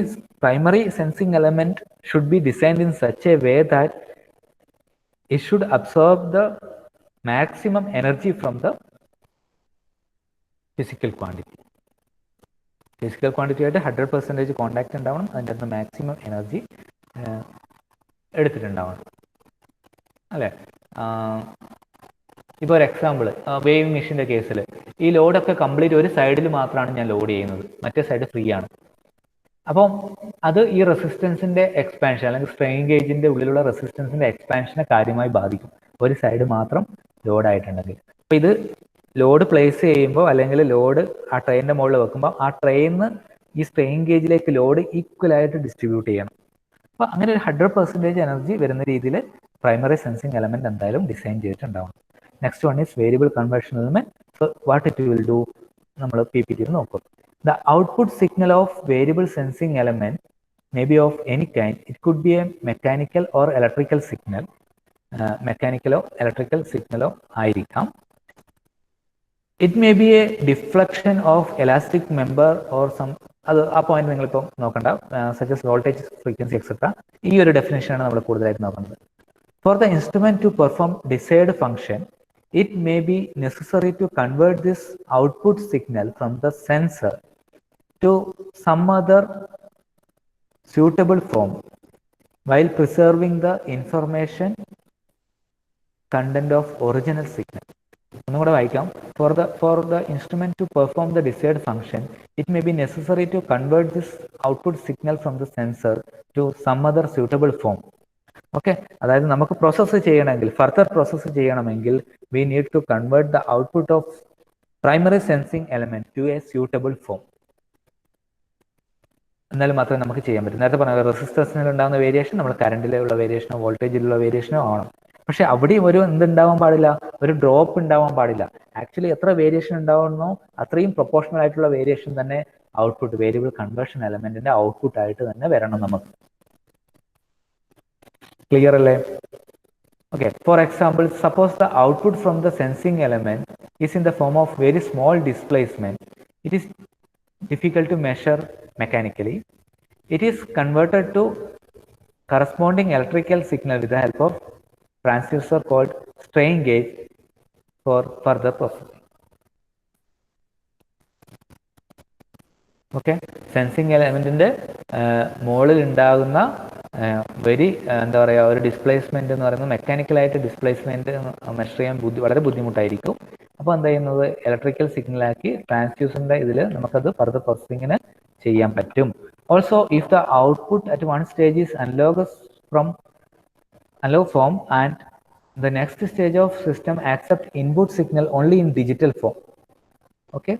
primary sensing element should be designed in such a way that it should absorb the maximum energy from the physical quantity. Physical quantity ആയിട്ട് 100% കോണ്ടാക്ട് ഉണ്ടാവണം, അതിൻ്റെ അകത്ത് മാക്സിമം എനർജി എടുത്തിട്ടുണ്ടാവണം, അല്ലേ? ഇപ്പോൾ ഒരു എക്സാമ്പിൾ, വേവിങ് മെഷീൻ്റെ കേസിൽ ഈ ലോഡൊക്കെ കംപ്ലീറ്റ് ഒരു സൈഡിൽ മാത്രമാണ് ഞാൻ ലോഡ് ചെയ്യുന്നത്, മറ്റേ സൈഡ് ഫ്രീ ആണ്. അപ്പം അത് ഈ റെസിസ്റ്റൻസിന്റെ എക്സ്പാൻഷൻ അല്ലെങ്കിൽ സ്ട്രെയിൻ ഗേജിന്റെ ഉള്ളിലുള്ള റെസിസ്റ്റൻസിന്റെ എക്സ്പാൻഷനെ കാര്യമായി ബാധിക്കും, ഒരു സൈഡ് മാത്രം ലോഡ് ആയിട്ടുണ്ടെങ്കിൽ. അപ്പം ഇത് ലോഡ് പ്ലേസ് ചെയ്യുമ്പോൾ അല്ലെങ്കിൽ ലോഡ് ആ ട്രെയിനിന്റെ മുകളിൽ വെക്കുമ്പോൾ ആ ട്രെയിനിന്ന് ഈ സ്ട്രെയിൻ ഗേജിലേക്ക് ലോഡ് ഈക്വൽ ആയിട്ട് ഡിസ്ട്രിബ്യൂട്ട് ചെയ്യണം. അപ്പോൾ അങ്ങനെ ഒരു 100% എനർജി വരുന്ന രീതിയിൽ പ്രൈമറി സെൻസിങ് എലമെന്റ് എന്തായാലും ഡിസൈൻ ചെയ്തിട്ടുണ്ടാവും. Next one is variable conversion element. So what it will do, നമ്മൾ PPT നോക്കും. The output signal of variable sensing element may be of any kind. It could be a mechanical or electrical signal. Mechanical electrical signal ആയിരിക്കാം. It may be a deflection of elastic member or some അത് ആ point നിങ്ങളിപ്പോൾ നോക്കണ്ട, such as voltage, frequency, etc. ഈ ഒരു ഡെഫിനേഷനാണ് നമ്മൾ കൂടുതലായിട്ട് നോക്കുന്നത്. For the instrument to perform desired function, it may be necessary to convert this output signal from the sensor to some other suitable form while preserving the information content of original signal. ഒന്നുകൂടെ വായിക്കാം. For the instrument to perform the desired function, it may be necessary to convert this output signal from the sensor to some other suitable form. Okay, അതായത് നമുക്ക് process ചെയ്യണമെങ്കിൽ, further process ചെയ്യണമെങ്കിൽ we need to convert the output of primary sensing element to a suitable form. എന്നാലും മാത്രമേ നമുക്ക് ചെയ്യാൻ പറ്റൂ. നേരത്തെ പറഞ്ഞ റെസിസ്റ്റൻസിൽ ഉണ്ടാകുന്ന വേരിയേഷൻ നമ്മൾ കറണ്ടിലുള്ള വേരിയേഷനോ വോൾട്ടേജിലുള്ള വേരിയേഷനോ ആവണം. പക്ഷെ അവിടെയും ഒരു എന്തുണ്ടാവാൻ പാടില്ല, ഒരു ഡ്രോപ്പ് ഉണ്ടാവാൻ പാടില്ല. ആക്ച്വലി എത്ര വേരിയേഷൻ ഉണ്ടാവുന്നോ അത്രയും പ്രൊപ്പോർഷണൽ ആയിട്ടുള്ള വേരിയേഷൻ തന്നെ ഔട്ട്പുട്ട്, വേരിയബിൾ കൺവേർഷൻ എലമെന്റിന്റെ ഔട്ട്പുട്ട് ആയിട്ട് തന്നെ വരണം നമുക്ക്. ക്ലിയർ അല്ലേ? Okay, for example, suppose the output from the sensing element is in the form of very small displacement. It is difficult to measure mechanically. It is converted to corresponding electrical signal with the help of transducer called strain gauge for further processing. Okay, sensing എലമെന്റിന്റെ മുകളിൽ ഉണ്ടാകുന്ന very എന്താ പറയുക, ഒരു displacement എന്ന് പറയുന്നത് മെക്കാനിക്കലായിട്ട് displacement measure ചെയ്യാൻ വളരെ ബുദ്ധിമുട്ടായിരിക്കും. അപ്പോൾ എന്താ ചെയ്യുന്നത്, ഇലക്ട്രിക്കൽ സിഗ്നലാക്കി ട്രാൻസ്ഡ്യൂസറിന്റെ ഇതിൽ നമുക്കത് ഫർദർ പ്രോസസ്സിങ്ങിന് ചെയ്യാൻ പറ്റും. Also if the output at one stage is analog form and the next stage of system accept input signal only in digital form. Okay,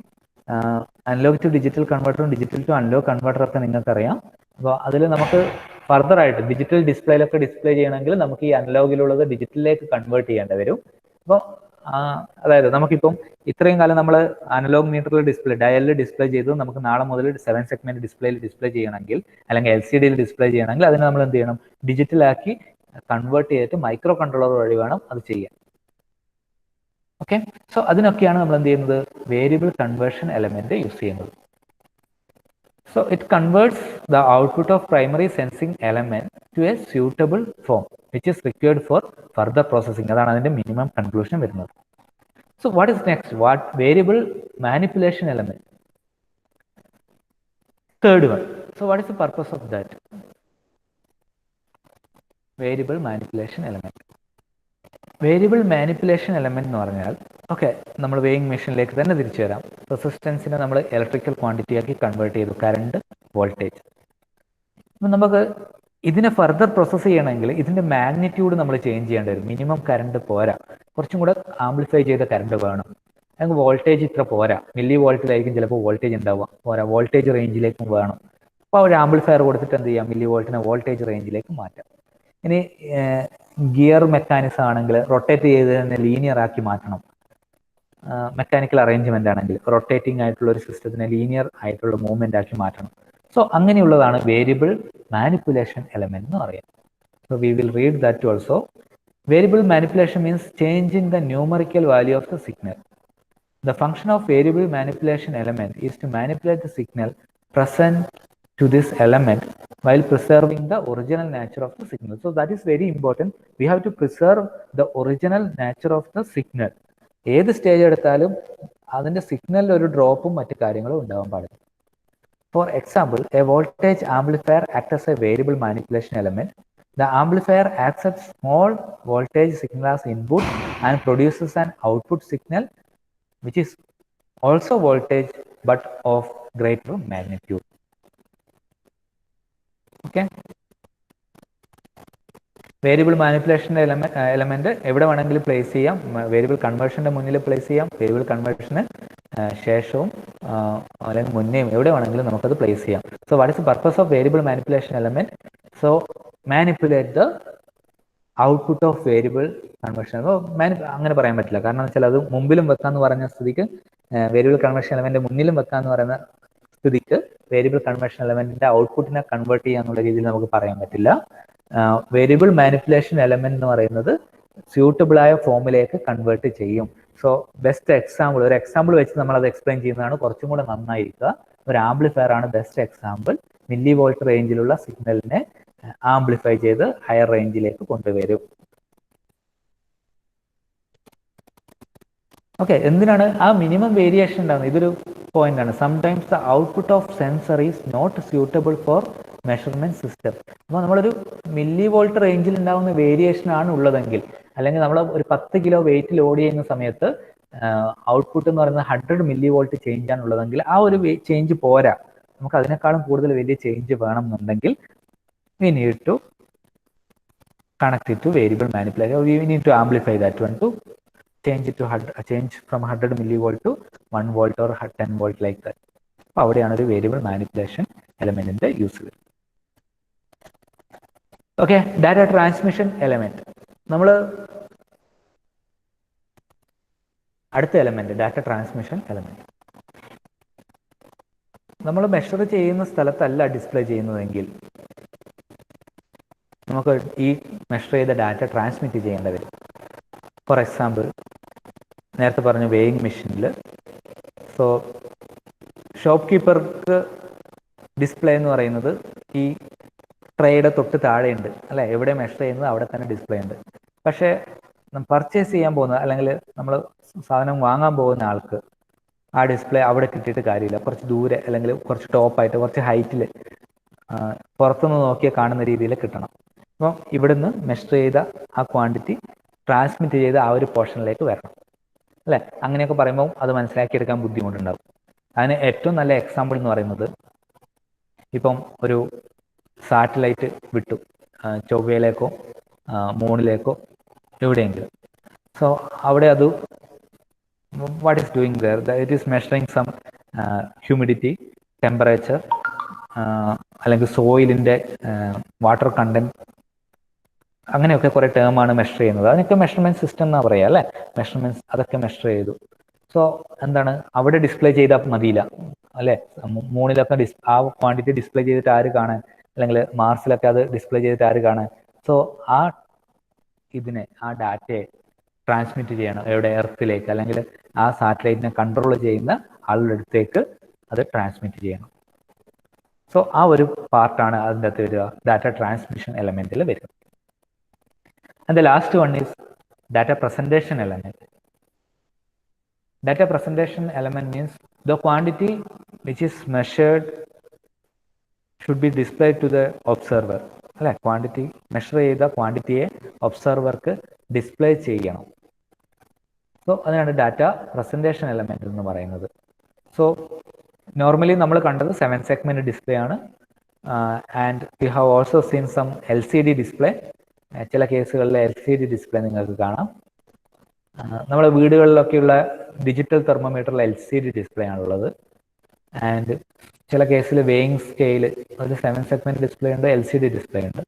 analogue to digital കൺവേർട്ടറും ഡിജിറ്റൽ ടു അനലോഗ് കൺവേർട്ടറൊക്കെ നിങ്ങൾക്കറിയാം. അപ്പോൾ അതിൽ നമുക്ക് further ആയിട്ട് digital ഡിസ്പ്ലേയിലൊക്കെ display ചെയ്യണമെങ്കിൽ നമുക്ക് ഈ അനലോഗിലുള്ളത് ഡിജിറ്റലിലേക്ക് കൺവേർട്ട് ചെയ്യേണ്ടി വരും. അപ്പോൾ അതായത് നമുക്കിപ്പം ഇത്രയും കാലം നമ്മൾ അനലോഗ് മീറ്ററിൽ ഡിസ്പ്ലേ ഡയലിൽ ഡിസ്പ്ലേ ചെയ്തു, നമുക്ക് നാളെ മുതൽ 7 സെഗ്മെന്റ് ഡിസ്പ്ലേയിൽ ഡിസ്പ്ലേ ചെയ്യണമെങ്കിൽ അല്ലെങ്കിൽ LCD ഡിസ്പ്ലേ ചെയ്യണമെങ്കിൽ അതിന് നമ്മൾ എന്ത് ചെയ്യണം, ഡിജിറ്റലാക്കി കൺവേർട്ട് ചെയ്തിട്ട് മൈക്രോ കൺട്രോളർ വഴി വേണം അത് ചെയ്യാൻ. ഓക്കെ, സോ അതിനൊക്കെയാണ് നമ്മൾ എന്ത് ചെയ്യുന്നത്, വേരിയബിൾ കൺവേർഷൻ എലമെന്റ് യൂസ് ചെയ്യുന്നത്. So it converts the output of primary sensing element to a suitable form which is required for further processing. അതാണ് അതിന്റെ മിനിമം കൺക്ലൂഷൻ വരുന്നത്. So what is next, variable manipulation element, third one. So what is the purpose of that? Variable manipulation element. Variable manipulation element എന്ന് പറഞ്ഞാൽ, okay, നമ്മൾ weighing മെഷീനിലേക്ക് തന്നെ തിരിച്ചു വരാം. റെസിസ്റ്റൻസിനെ നമ്മൾ ഇലക്ട്രിക്കൽ ക്വാണ്ടിറ്റി ആക്കി കൺവേർട്ട് ചെയ്തു, കറണ്ട്, വോൾട്ടേജ്. അപ്പം നമുക്ക് ഇതിനെ ഫർദർ പ്രോസസ്സ് ചെയ്യണമെങ്കിൽ ഇതിന്റെ മാഗ്നിറ്റ്യൂഡ് നമ്മൾ ചേഞ്ച് ചെയ്യേണ്ടി വരും. മിനിമം കറണ്ട് പോരാ, കുറച്ചും കൂടെ ആംപ്ലിഫൈ ചെയ്ത കറണ്ട് വേണം. അല്ലെങ്കിൽ വോൾട്ടേജ് ഇത്ര പോരാ, മില്ലി വോൾട്ടിലായിരിക്കും ചിലപ്പോൾ വോൾട്ടേജ് ഉണ്ടാവുക, പോരാ, വോൾട്ടേജ് റേഞ്ചിലേക്കും വേണം. അപ്പോൾ ഒരു ആംപ്ലിഫയർ കൊടുത്തിട്ട് എന്ത് ചെയ്യാം, മില്ലി വോൾട്ടിനെ വോൾട്ടേജ് റേഞ്ചിലേക്ക് മാറ്റാം. ഇനി ഗിയർ മെക്കാനിസം ആണെങ്കിൽ റൊട്ടേറ്റ് ചെയ്ത് തന്നെ ലീനിയർ ആക്കി മാറ്റണം. മെക്കാനിക്കൽ അറേഞ്ച്മെന്റ് ആണെങ്കിൽ റൊട്ടേറ്റിംഗ് ആയിട്ടുള്ള ഒരു സിസ്റ്റത്തിനെ ലീനിയർ ആയിട്ടുള്ള മൂവ്മെന്റ് ആക്കി മാറ്റണം. സോ അങ്ങനെയുള്ളതാണ് വേരിയബിൾ മാനിപ്പുലേഷൻ എലമെന്റ് എന്ന് പറയുന്നത്. So we will read that also. Variable manipulation means changing the numerical value of the signal. The function of variable manipulation element is to manipulate the signal present to this element while preserving the original nature of the signal. So that is very important. We have to preserve the original nature of the signal. ഏത് stage എടുത്താലും അതിന്റെ സിഗ്നലിൽ ഒരു ഡ്രോപ്പും മറ്റു കാര്യങ്ങളും ഉണ്ടാവാൻ പാടില്ല. For example, a voltage amplifier acts as a variable manipulation element. The amplifier accepts small voltage signal as input and produces an output signal which is also voltage but of greater magnitude. Okay, variable മാനിപ്പുലേഷൻ്റെ element എവിടെ വേണമെങ്കിലും place ചെയ്യാം. Variable കൺവേർഷന്റെ മുന്നിൽ place ചെയ്യാം, variable കൺവേർഷന് ശേഷവും അല്ലെങ്കിൽ മുന്നേയും എവിടെ വേണമെങ്കിലും നമുക്കത് പ്ലേസ് ചെയ്യാം. So what is the purpose of variable manipulation element? So manipulate the output of variable conversion. അപ്പോൾ അങ്ങനെ പറയാൻ പറ്റില്ല, കാരണം വെച്ചാൽ അത് മുമ്പിലും വെക്കാന്ന് പറഞ്ഞ സ്ഥിതിക്ക്, വേരിയബിൾ കൺവേർഷൻ എലമെന്റ് മുന്നിലും വെക്കാന്ന് പറയുന്ന സ്ഥിതിക്ക് വേരിയബിൾ കൺവേർഷൻ എലമെന്റിന്റെ ഔട്ട്പുട്ടിനെ കൺവേർട്ട് ചെയ്യാന്നുള്ള രീതിയിൽ നമുക്ക് പറയാൻ പറ്റില്ല. വേരിയബിൾ മാനിപ്പുലേഷൻ എലമെന്റ് എന്ന് പറയുന്നത് സ്യൂട്ടബിൾ ആയ ഫോമിലേക്ക് കൺവേർട്ട് ചെയ്യും. സോ ബെസ്റ്റ് എക്സാമ്പിൾ, ഒരു എക്സാമ്പിൾ വെച്ച് നമ്മൾ അത് എക്സ്പ്ലെയിൻ ചെയ്യുന്നതാണ് കുറച്ചും കൂടെ നന്നായിരിക്കുക. ഒരു ആംപ്ലിഫയർ ആണ് ബെസ്റ്റ് എക്സാമ്പിൾ. മില്ലി വോൾട്ട് റേഞ്ചിലുള്ള സിഗ്നലിനെ ആംപ്ലിഫൈ ചെയ്ത് ഹയർ റേഞ്ചിലേക്ക് കൊണ്ടുവരും. ഓക്കെ, എന്തിനാണ് ആ മിനിമം വേരിയേഷൻ ഉണ്ടാകുന്നത്? ഇതൊരു പോയിന്റ് ആണ്. Sometimes the output of sensor is not suitable for measurement system. അപ്പോൾ നമ്മളൊരു മില്ലി വോൾട്ട് റേഞ്ചിൽ ഉണ്ടാകുന്ന വേരിയേഷൻ ആണ് ഉള്ളതെങ്കിൽ, അല്ലെങ്കിൽ നമ്മൾ ഒരു 10 കിലോ വെയിറ്റ് ലോഡ് ചെയ്യുന്ന സമയത്ത് ഔട്ട്പുട്ട് എന്ന് പറയുന്നത് 100 മില്ലി വോൾട്ട് ചേഞ്ച് ആണുള്ളതെങ്കിൽ ആ ഒരു ചേഞ്ച് പോരാ, നമുക്ക് അതിനേക്കാളും കൂടുതൽ വലിയ ചേഞ്ച് വേണം എന്നുണ്ടെങ്കിൽ we need to connect it to variable manipulation, or we need to amplify that one to change it to change from 100 millivolt to 1 volt or 10 volt like that. അപ്പോൾ അവിടെയാണ് ഒരു വേരിയബിൾ മാനിപ്പുലേഷൻ എലമെന്റിന്റെ use. Okay, data transmission element. നമ്മൾ അടുത്ത element data transmission element. നമ്മൾ measure ചെയ്യുന്ന സ്ഥലത്തല്ല display ചെയ്യുന്നതെങ്കിൽ നമുക്ക് ഈ മെഷർ ചെയ്ത ഡാറ്റ ട്രാൻസ്മിറ്റ് ചെയ്യേണ്ടി വരും. ഫോർ എക്സാമ്പിൾ, നേരത്തെ പറഞ്ഞ വെയിങ് മെഷീനിൽ, സോ ഷോപ്പ് കീപ്പർക്ക് ഡിസ്പ്ലേ എന്ന് പറയുന്നത് ഈ ട്രേയുടെ തൊട്ട് താഴെയുണ്ട് അല്ലെ, എവിടെ മെഷർ ചെയ്യുന്നത് അവിടെ തന്നെ ഡിസ്പ്ലേ ഉണ്ട്. പക്ഷേ പർച്ചേസ് ചെയ്യാൻ പോകുന്ന അല്ലെങ്കിൽ നമ്മൾ സാധനം വാങ്ങാൻ പോകുന്ന ആൾക്ക് ആ ഡിസ്പ്ലേ അവിടെ കിട്ടിയിട്ട് കാര്യമില്ല. കുറച്ച് ദൂരെ അല്ലെങ്കിൽ കുറച്ച് ടോപ്പായിട്ട് കുറച്ച് ഹൈറ്റിൽ പുറത്തുനിന്ന് നോക്കിയാൽ കാണുന്ന രീതിയിൽ കിട്ടണം. അപ്പം ഇവിടുന്ന് മെഷർ ചെയ്ത ആ ക്വാണ്ടിറ്റി ട്രാൻസ്മിറ്റ് ചെയ്ത് ആ ഒരു പോർഷനിലേക്ക് വരണം അല്ലേ. അങ്ങനെയൊക്കെ പറയുമ്പോൾ അത് മനസ്സിലാക്കിയെടുക്കാൻ ബുദ്ധിമുട്ടുണ്ടാകും. അതിന് ഏറ്റവും നല്ല എക്സാമ്പിൾ എന്ന് പറയുന്നത്, ഇപ്പം ഒരു സാറ്റലൈറ്റ് വിട്ടു ചൊവ്വയിലേക്കോ മൂണിലേക്കോ എവിടെയെങ്കിലും. സോ അവിടെ അത് what is doing there, it is measuring some humidity, temperature, അല്ലെങ്കിൽ സോയിലിൻ്റെ വാട്ടർ കണ്ടന്റ്, അങ്ങനെയൊക്കെ കുറേ ടേമാണ് മെഷർ ചെയ്യുന്നത്. അതിനൊക്കെ മെഷർമെൻറ്റ് സിസ്റ്റം എന്നാ പറയുക അല്ലേ. മെഷർമെൻറ്റ്സ് അതൊക്കെ മെഷർ ചെയ്തു. സോ എന്താണ്, അവിടെ ഡിസ്പ്ലേ ചെയ്താൽ മതിയില്ല അല്ലേ. മൂണിലൊക്കെ ആ ക്വാണ്ടിറ്റി ഡിസ്പ്ലേ ചെയ്തിട്ട് ആര് കാണാൻ, അല്ലെങ്കിൽ മാർസിലൊക്കെ അത് ഡിസ്പ്ലേ ചെയ്തിട്ട് ആര് കാണാൻ. സോ ആ ഡാറ്റയെ ട്രാൻസ്മിറ്റ് ചെയ്യണം എവിടെ, എർത്തിലേക്ക്, അല്ലെങ്കിൽ ആ സാറ്റലൈറ്റിനെ കൺട്രോൾ ചെയ്യുന്ന ആളുടെ അടുത്തേക്ക് അത് ട്രാൻസ്മിറ്റ് ചെയ്യണം. സോ ആ ഒരു പാർട്ടാണ് അതിൻ്റെ അകത്ത് വരിക, ഡാറ്റ ട്രാൻസ്മിഷൻ എലമെന്റിൽ വരിക. And the last one is data presentation element. Data presentation element means the quantity which is measured should be displayed to the observer. അല്ലെ, ക്വാണ്ടിറ്റി മെഷർ ചെയ്ത ക്വാണ്ടിറ്റിയെ ഒബ്സർവർക്ക് ഡിസ്പ്ലേ ചെയ്യണം. സോ അതിനാണ് ഡാറ്റ പ്രസന്റേഷൻ എലമെന്റ് എന്ന് പറയുന്നത്. So normally നമ്മൾ കണ്ടത് 7 സെഗ്മെന്റ് ഡിസ്പ്ലേ ആണ്. And we have also seen some LCD display. ചില കേസുകളിൽ LCD ഡിസ്പ്ലേ നിങ്ങൾക്ക് കാണാം. നമ്മുടെ വീടുകളിലൊക്കെയുള്ള ഡിജിറ്റൽ തെർമോമീറ്ററിൽ LCD ഡിസ്പ്ലേ ആണുള്ളത്. ആൻഡ് ചില കേസിൽ വെയിങ് സ്കെയിൽ, അതിൽ 7 സെഗ്മെന്റ് ഡിസ്പ്ലേ ഉണ്ട്, LCD ഡിസ്പ്ലേ ഉണ്ട്.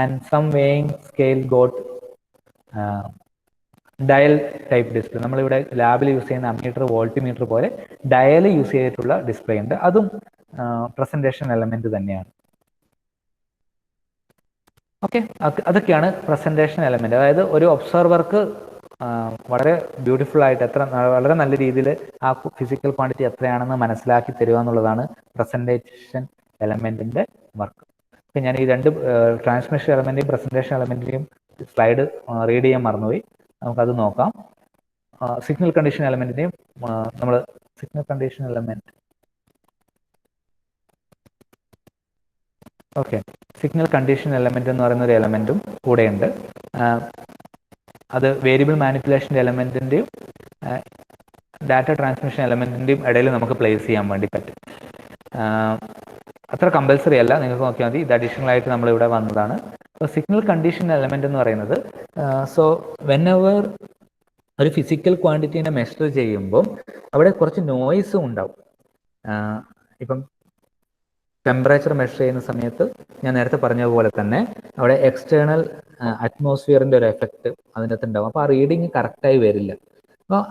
And some weighing scale got dial type display. നമ്മളിവിടെ ലാബിൽ യൂസ് ചെയ്യുന്ന അമ്മീറ്റർ, വോൾട്ടിമീറ്റർ പോലെ ഡയൽ യൂസ് ചെയ്തിട്ടുള്ള ഡിസ്പ്ലേ ഉണ്ട്. അതും പ്രസന്റേഷൻ എലമെന്റ് തന്നെയാണ്. ഓക്കെ, അതൊക്കെയാണ് പ്രസന്റേഷൻ എലമെന്റ്. അതായത് ഒരു ഒബ്സർവർക്ക് വളരെ ബ്യൂട്ടിഫുൾ ആയിട്ട് വളരെ നല്ല രീതിയിൽ ആ ഫിസിക്കൽ ക്വാണ്ടിറ്റി എത്രയാണെന്ന് മനസ്സിലാക്കി തരിക എന്നുള്ളതാണ് പ്രസന്റേഷൻ എലമെന്റിന്റെ വർക്ക്. ഇപ്പം ഞാൻ ഈ രണ്ട് ട്രാൻസ്മിഷൻ എലമെന്റേയും പ്രസന്റേഷൻ എലമെന്റിന്റെയും സ്ലൈഡ് റീഡ് ചെയ്യാൻ മറന്നുപോയി. നമുക്കത് നോക്കാം. സിഗ്നൽ കണ്ടീഷൻ എലമെന്റിന്റെയും നമ്മൾ signal condition element signal condition element എന്ന് പറയുന്ന ഒരു എലമെന്റും കൂടെയുണ്ട്. അത് വേരിയബിൾ മാനിപ്പുലേഷൻ്റെ എലമെന്റിന്റെയും ഡാറ്റ ട്രാൻസ്മിഷൻ എലമെന്റിന്റെയും ഇടയിൽ നമുക്ക് പ്ലേസ് ചെയ്യാൻ വേണ്ടി പറ്റും. അത്ര കമ്പൽസറി അല്ല, നിങ്ങൾക്ക് നോക്കിയാൽ മതി. ഇത് അഡീഷണൽ ആയിട്ട് നമ്മളിവിടെ വന്നതാണ്. സിഗ്നൽ കണ്ടീഷൻ എലമെന്റ് എന്ന് പറയുന്നത്, സോ വെനെവർ ഒരു ഫിസിക്കൽ ക്വാണ്ടിറ്റീനെ മെഷർ ചെയ്യുമ്പോൾ അവിടെ കുറച്ച് നോയ്സും ഉണ്ടാവും. ഇപ്പം ടെമ്പറേച്ചർ മെഷർ ചെയ്യുന്ന സമയത്ത് ഞാൻ നേരത്തെ പറഞ്ഞതുപോലെ തന്നെ അവിടെ എക്സ്റ്റേണൽ അറ്റ്മോസ്ഫിയറിൻ്റെ ഒരു എഫക്റ്റ് അതിൻ്റെ അകത്ത് ഉണ്ടാവും. അപ്പോൾ ആ റീഡിങ് കറക്റ്റായി വരില്ല. അപ്പോൾ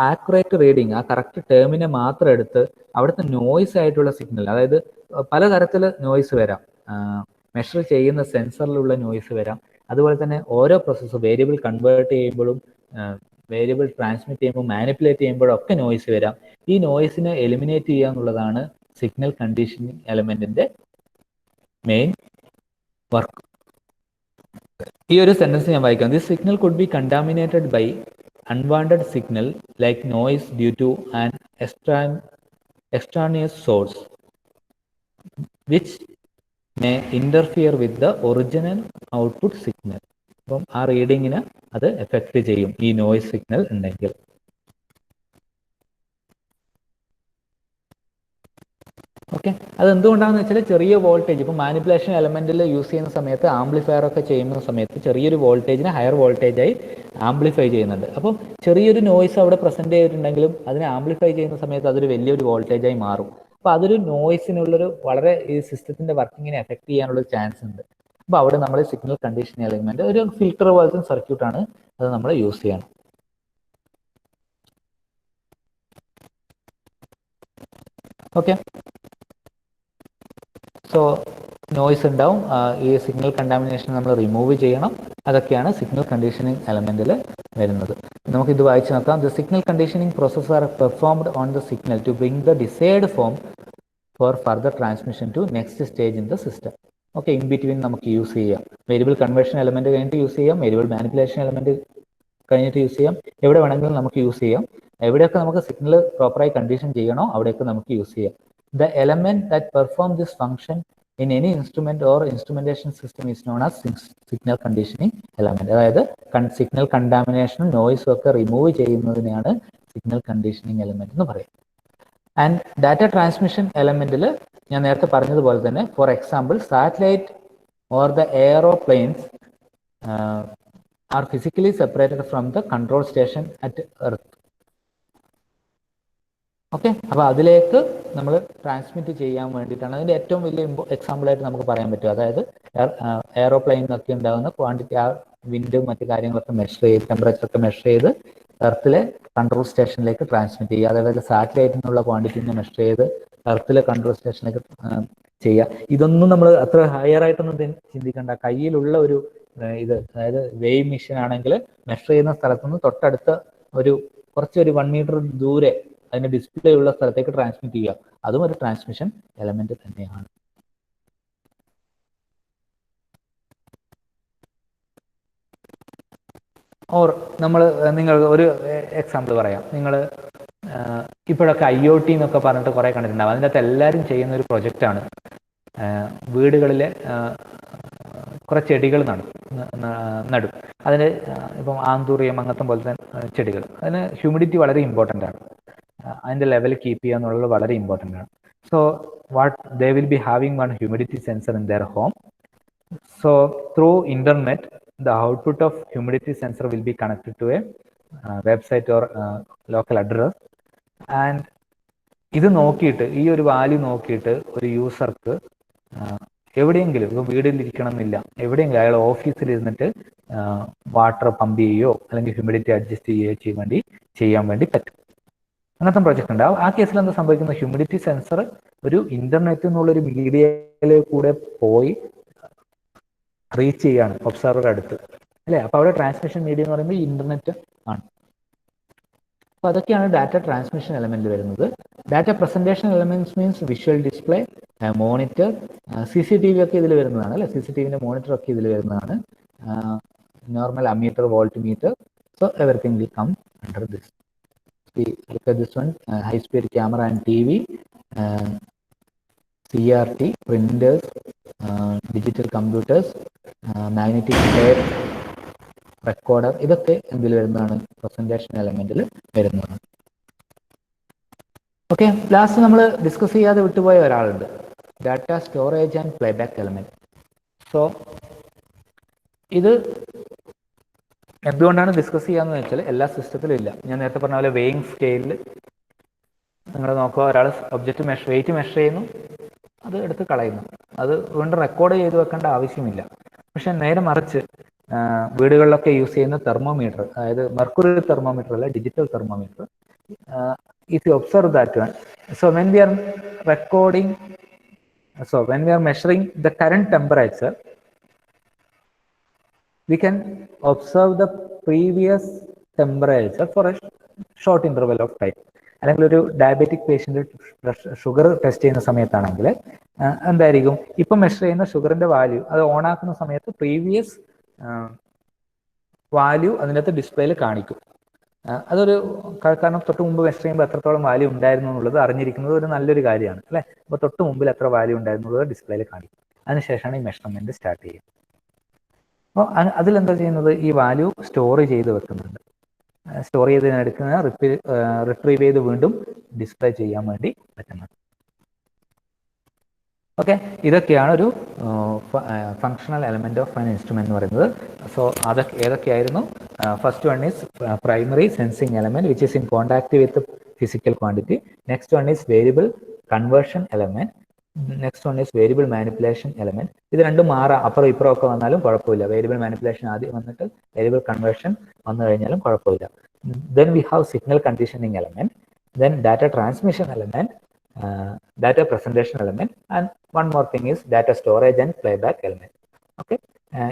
ആക്യുറേറ്റ് റീഡിങ്, ആ കറക്റ്റ് ടേമിനെ മാത്രം എടുത്ത് അവിടുത്തെ നോയ്സ് ആയിട്ടുള്ള സിഗ്നൽ, അതായത് പലതരത്തിൽ നോയ്സ് വരാം. മെഷർ ചെയ്യുന്ന സെൻസറിലുള്ള നോയ്സ് വരാം. അതുപോലെ തന്നെ ഓരോ പ്രോസസ്സ് വേരിയബിൾ കൺവേർട്ട് ചെയ്യുമ്പോഴും വേരിയബിൾ ട്രാൻസ്മിറ്റ് ചെയ്യുമ്പോൾ മാനിപ്പുലേറ്റ് ചെയ്യുമ്പോഴും ഒക്കെ നോയ്സ് വരാം. ഈ നോയ്സിനെ എലിമിനേറ്റ് ചെയ്യുക എന്നുള്ളതാണ് സിഗ്നൽ കണ്ടീഷനിങ് എലമെന്റിന്റെ മെയിൻ വർക്ക്. ഈ ഒരു സെന്റൻസ് ഞാൻ വായിക്കാം. This signal could be contaminated by unwanted signal like noise due to an extraneous source which may interfere with the original output signal. അപ്പം ആ റീഡിങ്ങിന് അത് എഫക്റ്റ് ചെയ്യും ഈ നോയ്സ് സിഗ്നൽ ഉണ്ടെങ്കിൽ. ഓക്കെ, അത് എന്തുകൊണ്ടാണെന്ന് വെച്ചാൽ ചെറിയ വോൾട്ടേജ്, ഇപ്പോൾ മാനിപ്പുലേഷൻ എലമെന്റിൽ യൂസ് ചെയ്യുന്ന സമയത്ത് ആംപ്ലിഫയർ ഒക്കെ ചെയ്യുന്ന സമയത്ത് ചെറിയൊരു വോൾട്ടേജിനെ ഹയർ വോൾട്ടേജായി ആംപ്ലിഫൈ ചെയ്യുന്നുണ്ട്. അപ്പം ചെറിയൊരു നോയ്സ് അവിടെ പ്രസന്റ് ചെയ്തിട്ടുണ്ടെങ്കിലും അതിനെ ആംപ്ലിഫൈ ചെയ്യുന്ന സമയത്ത് അതൊരു വലിയൊരു വോൾട്ടേജായി മാറും. അപ്പോൾ അതൊരു നോയ്സിനുള്ളൊരു വളരെ ഈ സിസ്റ്റത്തിന്റെ വർക്കിങ്ങിനെ എഫക്ട് ചെയ്യാനുള്ളൊരു ചാൻസ് ഉണ്ട്. അപ്പോൾ അവിടെ നമ്മൾ സിഗ്നൽ കണ്ടീഷൻ എലമെന്റ് ഒരു ഫിൽട്ടർ പോലത്തെ സർക്യൂട്ടാണ്, അത് നമ്മൾ യൂസ് ചെയ്യണം. ഓക്കെ, സോ നോയ്സ് ഉണ്ടാവും, ഈ സിഗ്നൽ കണ്ടാമിനേഷൻ നമ്മൾ റിമൂവ് ചെയ്യണം. അതൊക്കെയാണ് സിഗ്നൽ കണ്ടീഷനിങ് എലമെന്റിൽ വരുന്നത്. നമുക്കിത് വായിച്ച് നോക്കാം. The signal conditioning process are performed on the signal to bring the desired form for further transmission to next stage in the system. Okay, in between നമുക്ക് use ചെയ്യാം. Variable conversion element കഴിഞ്ഞിട്ട് use ചെയ്യാം, variable manipulation element കഴിഞ്ഞിട്ട് use ചെയ്യാം, എവിടെ വേണമെങ്കിലും നമുക്ക് use ചെയ്യാം. എവിടെയൊക്കെ നമുക്ക് സിഗ്നൽ പ്രോപ്പറായി കണ്ടീഷൻ ചെയ്യണോ അവിടെയൊക്കെ നമുക്ക് യൂസ് ചെയ്യാം. The element that perform this function in any instrument or instrumentation system is known as signal conditioning element. അതായത് സിഗ്നൽ കണ്ടാമിനേഷനും നോയ്സും ഒക്കെ റിമൂവ് ചെയ്യുന്നതിനെയാണ് സിഗ്നൽ കണ്ടീഷനിങ് എലമെന്റ് എന്ന് പറയും. ആൻഡ് ഡാറ്റ ട്രാൻസ്മിഷൻ എലമെന്റിൽ ഞാൻ നേരത്തെ പറഞ്ഞതുപോലെ തന്നെ, for example satellite or the aeroplanes R physically separated from the control station at earth. Okay, അപ്പോൾ അതിലേക്ക് നമ്മൾ ട്രാൻസ്മിറ്റ് ചെയ്യാൻ വേണ്ടിയിട്ടാണ്. അതിൻ്റെ ഏറ്റവും വലിയ എക്സാമ്പിളായിട്ട് നമുക്ക് പറയാൻ പറ്റും. അതായത് എയറോപ്ലെയിനൊക്കെ ഉണ്ടാകുന്ന ക്വാണ്ടിറ്റി, ആ വിൻഡും മറ്റു കാര്യങ്ങളൊക്കെ മെഷർ ചെയ്ത്, ടെമ്പറേച്ചറൊക്കെ മെഷർ ചെയ്ത് എർത്തിലെ കൺട്രോൾ സ്റ്റേഷനിലേക്ക് ട്രാൻസ്മിറ്റ് ചെയ്യുക. അതേപോലെ സാറ്റലൈറ്റിനുള്ള ക്വാണ്ടിറ്റിനെ മെഷർ ചെയ്ത് എർത്തിലെ കൺട്രോൾ സ്റ്റേഷനിലേക്ക് ചെയ്യുക. ഇതൊന്നും നമ്മൾ അത്ര ഹയർ ആയിട്ടൊന്നും ചിന്തിക്കേണ്ട. കയ്യിലുള്ള ഒരു ഇത്, അതായത് വെയിങ് മെഷീൻ ആണെങ്കിൽ മെഷർ ചെയ്യുന്ന സ്ഥലത്തുനിന്ന് തൊട്ടടുത്ത കുറച്ചൊരു 1 മീറ്റർ ദൂരെ അതിന്റെ ഡിസ്പ്ലേ ഉള്ള സ്ഥലത്തേക്ക് ട്രാൻസ്മിറ്റ് ചെയ്യുക. അതും ഒരു ട്രാൻസ്മിഷൻ എലമെന്റ് തന്നെയാണ്. ഓർ നിങ്ങൾ ഒരു എക്സാമ്പിൾ പറയാം. നിങ്ങൾ ഇപ്പോഴൊക്കെ IoT എന്നൊക്കെ പറഞ്ഞിട്ട് കുറേ കണ്ടിട്ടുണ്ടാവും. അതിൻ്റെ അകത്ത് എല്ലാവരും ചെയ്യുന്ന ഒരു പ്രൊജക്റ്റാണ് വീടുകളിലെ കുറേ ചെടികൾ നടും. അതിന് ഇപ്പം ആന്തൂറിയം അങ്ങനത്തെ പോലത്തെ ചെടികൾ, അതിന് ഹ്യൂമിഡിറ്റി വളരെ ഇമ്പോർട്ടൻ്റ് ആണ്. അതിൻ്റെ ലെവൽ കീപ്പ് ചെയ്യുക എന്നുള്ളത് വളരെ ഇമ്പോർട്ടൻ്റ് ആണ്. So they will be having one humidity sensor in their home. So through internet, the output of humidity sensor will be connected to a website or local address. And ഇത് നോക്കിയിട്ട്, ഈ ഒരു value നോക്കിയിട്ട് ഒരു യൂസർക്ക് എവിടെയെങ്കിലും, ഇപ്പോൾ വീട്ടിലിരിക്കണം എന്നില്ല, എവിടെയെങ്കിലും അയാൾ ഓഫീസിൽ ഇരുന്നിട്ട് വാട്ടർ പമ്പ് ചെയ്യുകയോ അല്ലെങ്കിൽ ഹ്യൂമിഡിറ്റി അഡ്ജസ്റ്റ് ചെയ്യുകയോ ചെയ്യാൻ വേണ്ടി പറ്റും. അങ്ങനത്തെ പ്രൊജക്റ്റ് ഉണ്ട്. ആ കേസിൽ എന്താ സംഭവിക്കുന്നത്? ഹ്യൂമിഡിറ്റി സെൻസർ ഒരു ഇന്റർനെറ്റ് എന്നുള്ളൊരു മീഡിയയിലേക്ക് കൂടെ പോയി റീച്ച് ചെയ്യാണ് ഒബ്സർവറുടെ അടുത്ത്, അല്ലേ? അപ്പോൾ അവിടെ ട്രാൻസ്മിഷൻ മീഡിയ എന്ന് പറയുമ്പോൾ ഇന്റർനെറ്റ് ആണ്. അപ്പോൾ അതൊക്കെയാണ് ഡാറ്റ ട്രാൻസ്മിഷൻ എലമെന്റ് വരുന്നത്. Data presentation elements means visual display, monitor, CCTV ഒക്കെ ഇതിൽ വരുന്നതാണ്, അല്ലേ? CCTVന്റെ മോണിറ്റർ ഒക്കെ ഇതിൽ വരുന്നതാണ്. Normal ammeter, voltmeter, so everything will come under this. Look at this one, high speed camera and TV, CRT, printers, digital computers, magnetic tape, recorder, ഇതൊക്കെ എന്തിൽ വരുന്നതാണ്? പ്രസന്റേഷൻ എലമെന്റിൽ വരുന്നതാണ്. ഓക്കെ, ലാസ്റ്റ് നമ്മൾ ഡിസ്കസ് ചെയ്യാതെ വിട്ടുപോയ ഒരാളുണ്ട്, data storage and playback element. So ഇത് എന്തുകൊണ്ടാണ് ഡിസ്കസ് ചെയ്യാന്ന് വെച്ചാൽ എല്ലാ സിസ്റ്റത്തിലും ഇല്ല. ഞാൻ നേരത്തെ പറഞ്ഞ പോലെ വെയിങ് സ്കെയിലിൽ നിങ്ങൾ നോക്കുക, ഒരാൾ ഒബ്ജക്റ്റ് വെയിറ്റ് മെഷർ ചെയ്യുന്നു, അത് എടുത്ത് കളയുന്നു, അത് വീണ്ടും റെക്കോർഡ് ചെയ്ത് വെക്കേണ്ട ആവശ്യമില്ല. പക്ഷെ നേരെ മറിച്ച് വീടുകളിലൊക്കെ യൂസ് ചെയ്യുന്ന തെർമോമീറ്റർ, അതായത് മെർക്കുറി തെർമോമീറ്റർ അല്ല, digital thermometer, if you observe that one, so when we are recording, so when we are measuring the current temperature, we can observe the previous temperature for a short interval of time. അല്ലെങ്കിൽ ഒരു diabetic patient sugar test ചെയ്യുന്ന സമയത്താണെങ്കിൽ എന്തായിരിക്കും, ഇപ്പം measure ചെയ്യുന്ന ഷുഗറിന്റെ value അത് on ആക്കുന്ന സമയത്ത് പ്രീവിയസ് വാല്യൂ അതിനകത്ത് ഡിസ്പ്ലേയിൽ കാണിക്കും. അതൊരു കാരണം തൊട്ട് മുമ്പ് മെഷർ ചെയ്യുമ്പോൾ എത്രത്തോളം വാല്യൂ ഉണ്ടായിരുന്നു എന്നുള്ളത് അറിഞ്ഞിരിക്കുന്നത് ഒരു നല്ലൊരു കാര്യമാണ്, അല്ലേ? അപ്പോൾ തൊട്ട് മുമ്പിൽ എത്ര വാല്യൂ ഉണ്ടായിരുന്നു എന്നുള്ളത് ഡിസ്പ്ലേയിൽ കാണിക്കും. അതിനുശേഷമാണ് ഈ മെഷർമെന്റ് സ്റ്റാർട്ട് ചെയ്യുക. അപ്പോൾ അതിലെന്താ ചെയ്യുന്നത്? ഈ വാല്യൂ സ്റ്റോർ ചെയ്ത് വെക്കുന്നുണ്ട്. സ്റ്റോർ ചെയ്തതിനെടുക്കുന്ന റിട്രീവ് ചെയ്ത് വീണ്ടും ഡിസ്പ്ലേ ചെയ്യാൻ വേണ്ടി പറ്റുന്നത്. ഓക്കെ, ഇതൊക്കെയാണ് ഒരു functional element of an instrument എന്ന് പറയുന്നത്. സോ അതൊക്കെ ഏതൊക്കെയായിരുന്നു? First one is primary sensing element which is in contact with physical quantity. Next one is variable conversion element. Next one is variable manipulation element. ഇത് രണ്ടും മാറാം, അപ്പുറം ഇപ്പുറം ഒക്കെ വന്നാലും കുഴപ്പമില്ല. വേരിയബിൾ മാനിപ്പുലേഷൻ ആദ്യം വന്നിട്ട് വേരിയബിൾ കൺവേർഷൻ വന്നു കഴിഞ്ഞാലും കുഴപ്പമില്ല. Then we have signal conditioning element, then data transmission element, data presentation element, and one more thing is data storage and playback element. Okay,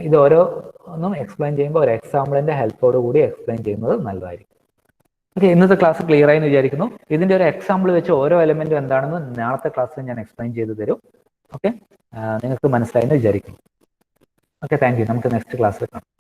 ഇത് ഓരോന്നും എക്സ്പ്ലെയിൻ ചെയ്യുമ്പോൾ ഒരു എക്സാമ്പിളിന്റെ ഹെൽപ്പോട് കൂടി എക്സ്പ്ലെയിൻ ചെയ്യുന്നത് നല്ലതായിരിക്കും. ഓക്കെ, ഇന്നത്തെ ക്ലാസ് ക്ലിയർ ആയി എന്ന് വിചാരിക്കുന്നു. ഇതിന്റെ ഒരു എക്സാമ്പിൾ വെച്ച് ഓരോ എലമെന്റും എന്താണെന്ന് നാളത്തെ ക്ലാസ്സിൽ ഞാൻ എക്സ്പ്ലെയിൻ ചെയ്തു തരും. ഓക്കെ, നിങ്ങൾക്ക് മനസ്സിലായെന്ന് വിചാരിക്കും. Okay, thank you. നമുക്ക് നെക്സ്റ്റ് ക്ലാസ്സിൽ കാണാം.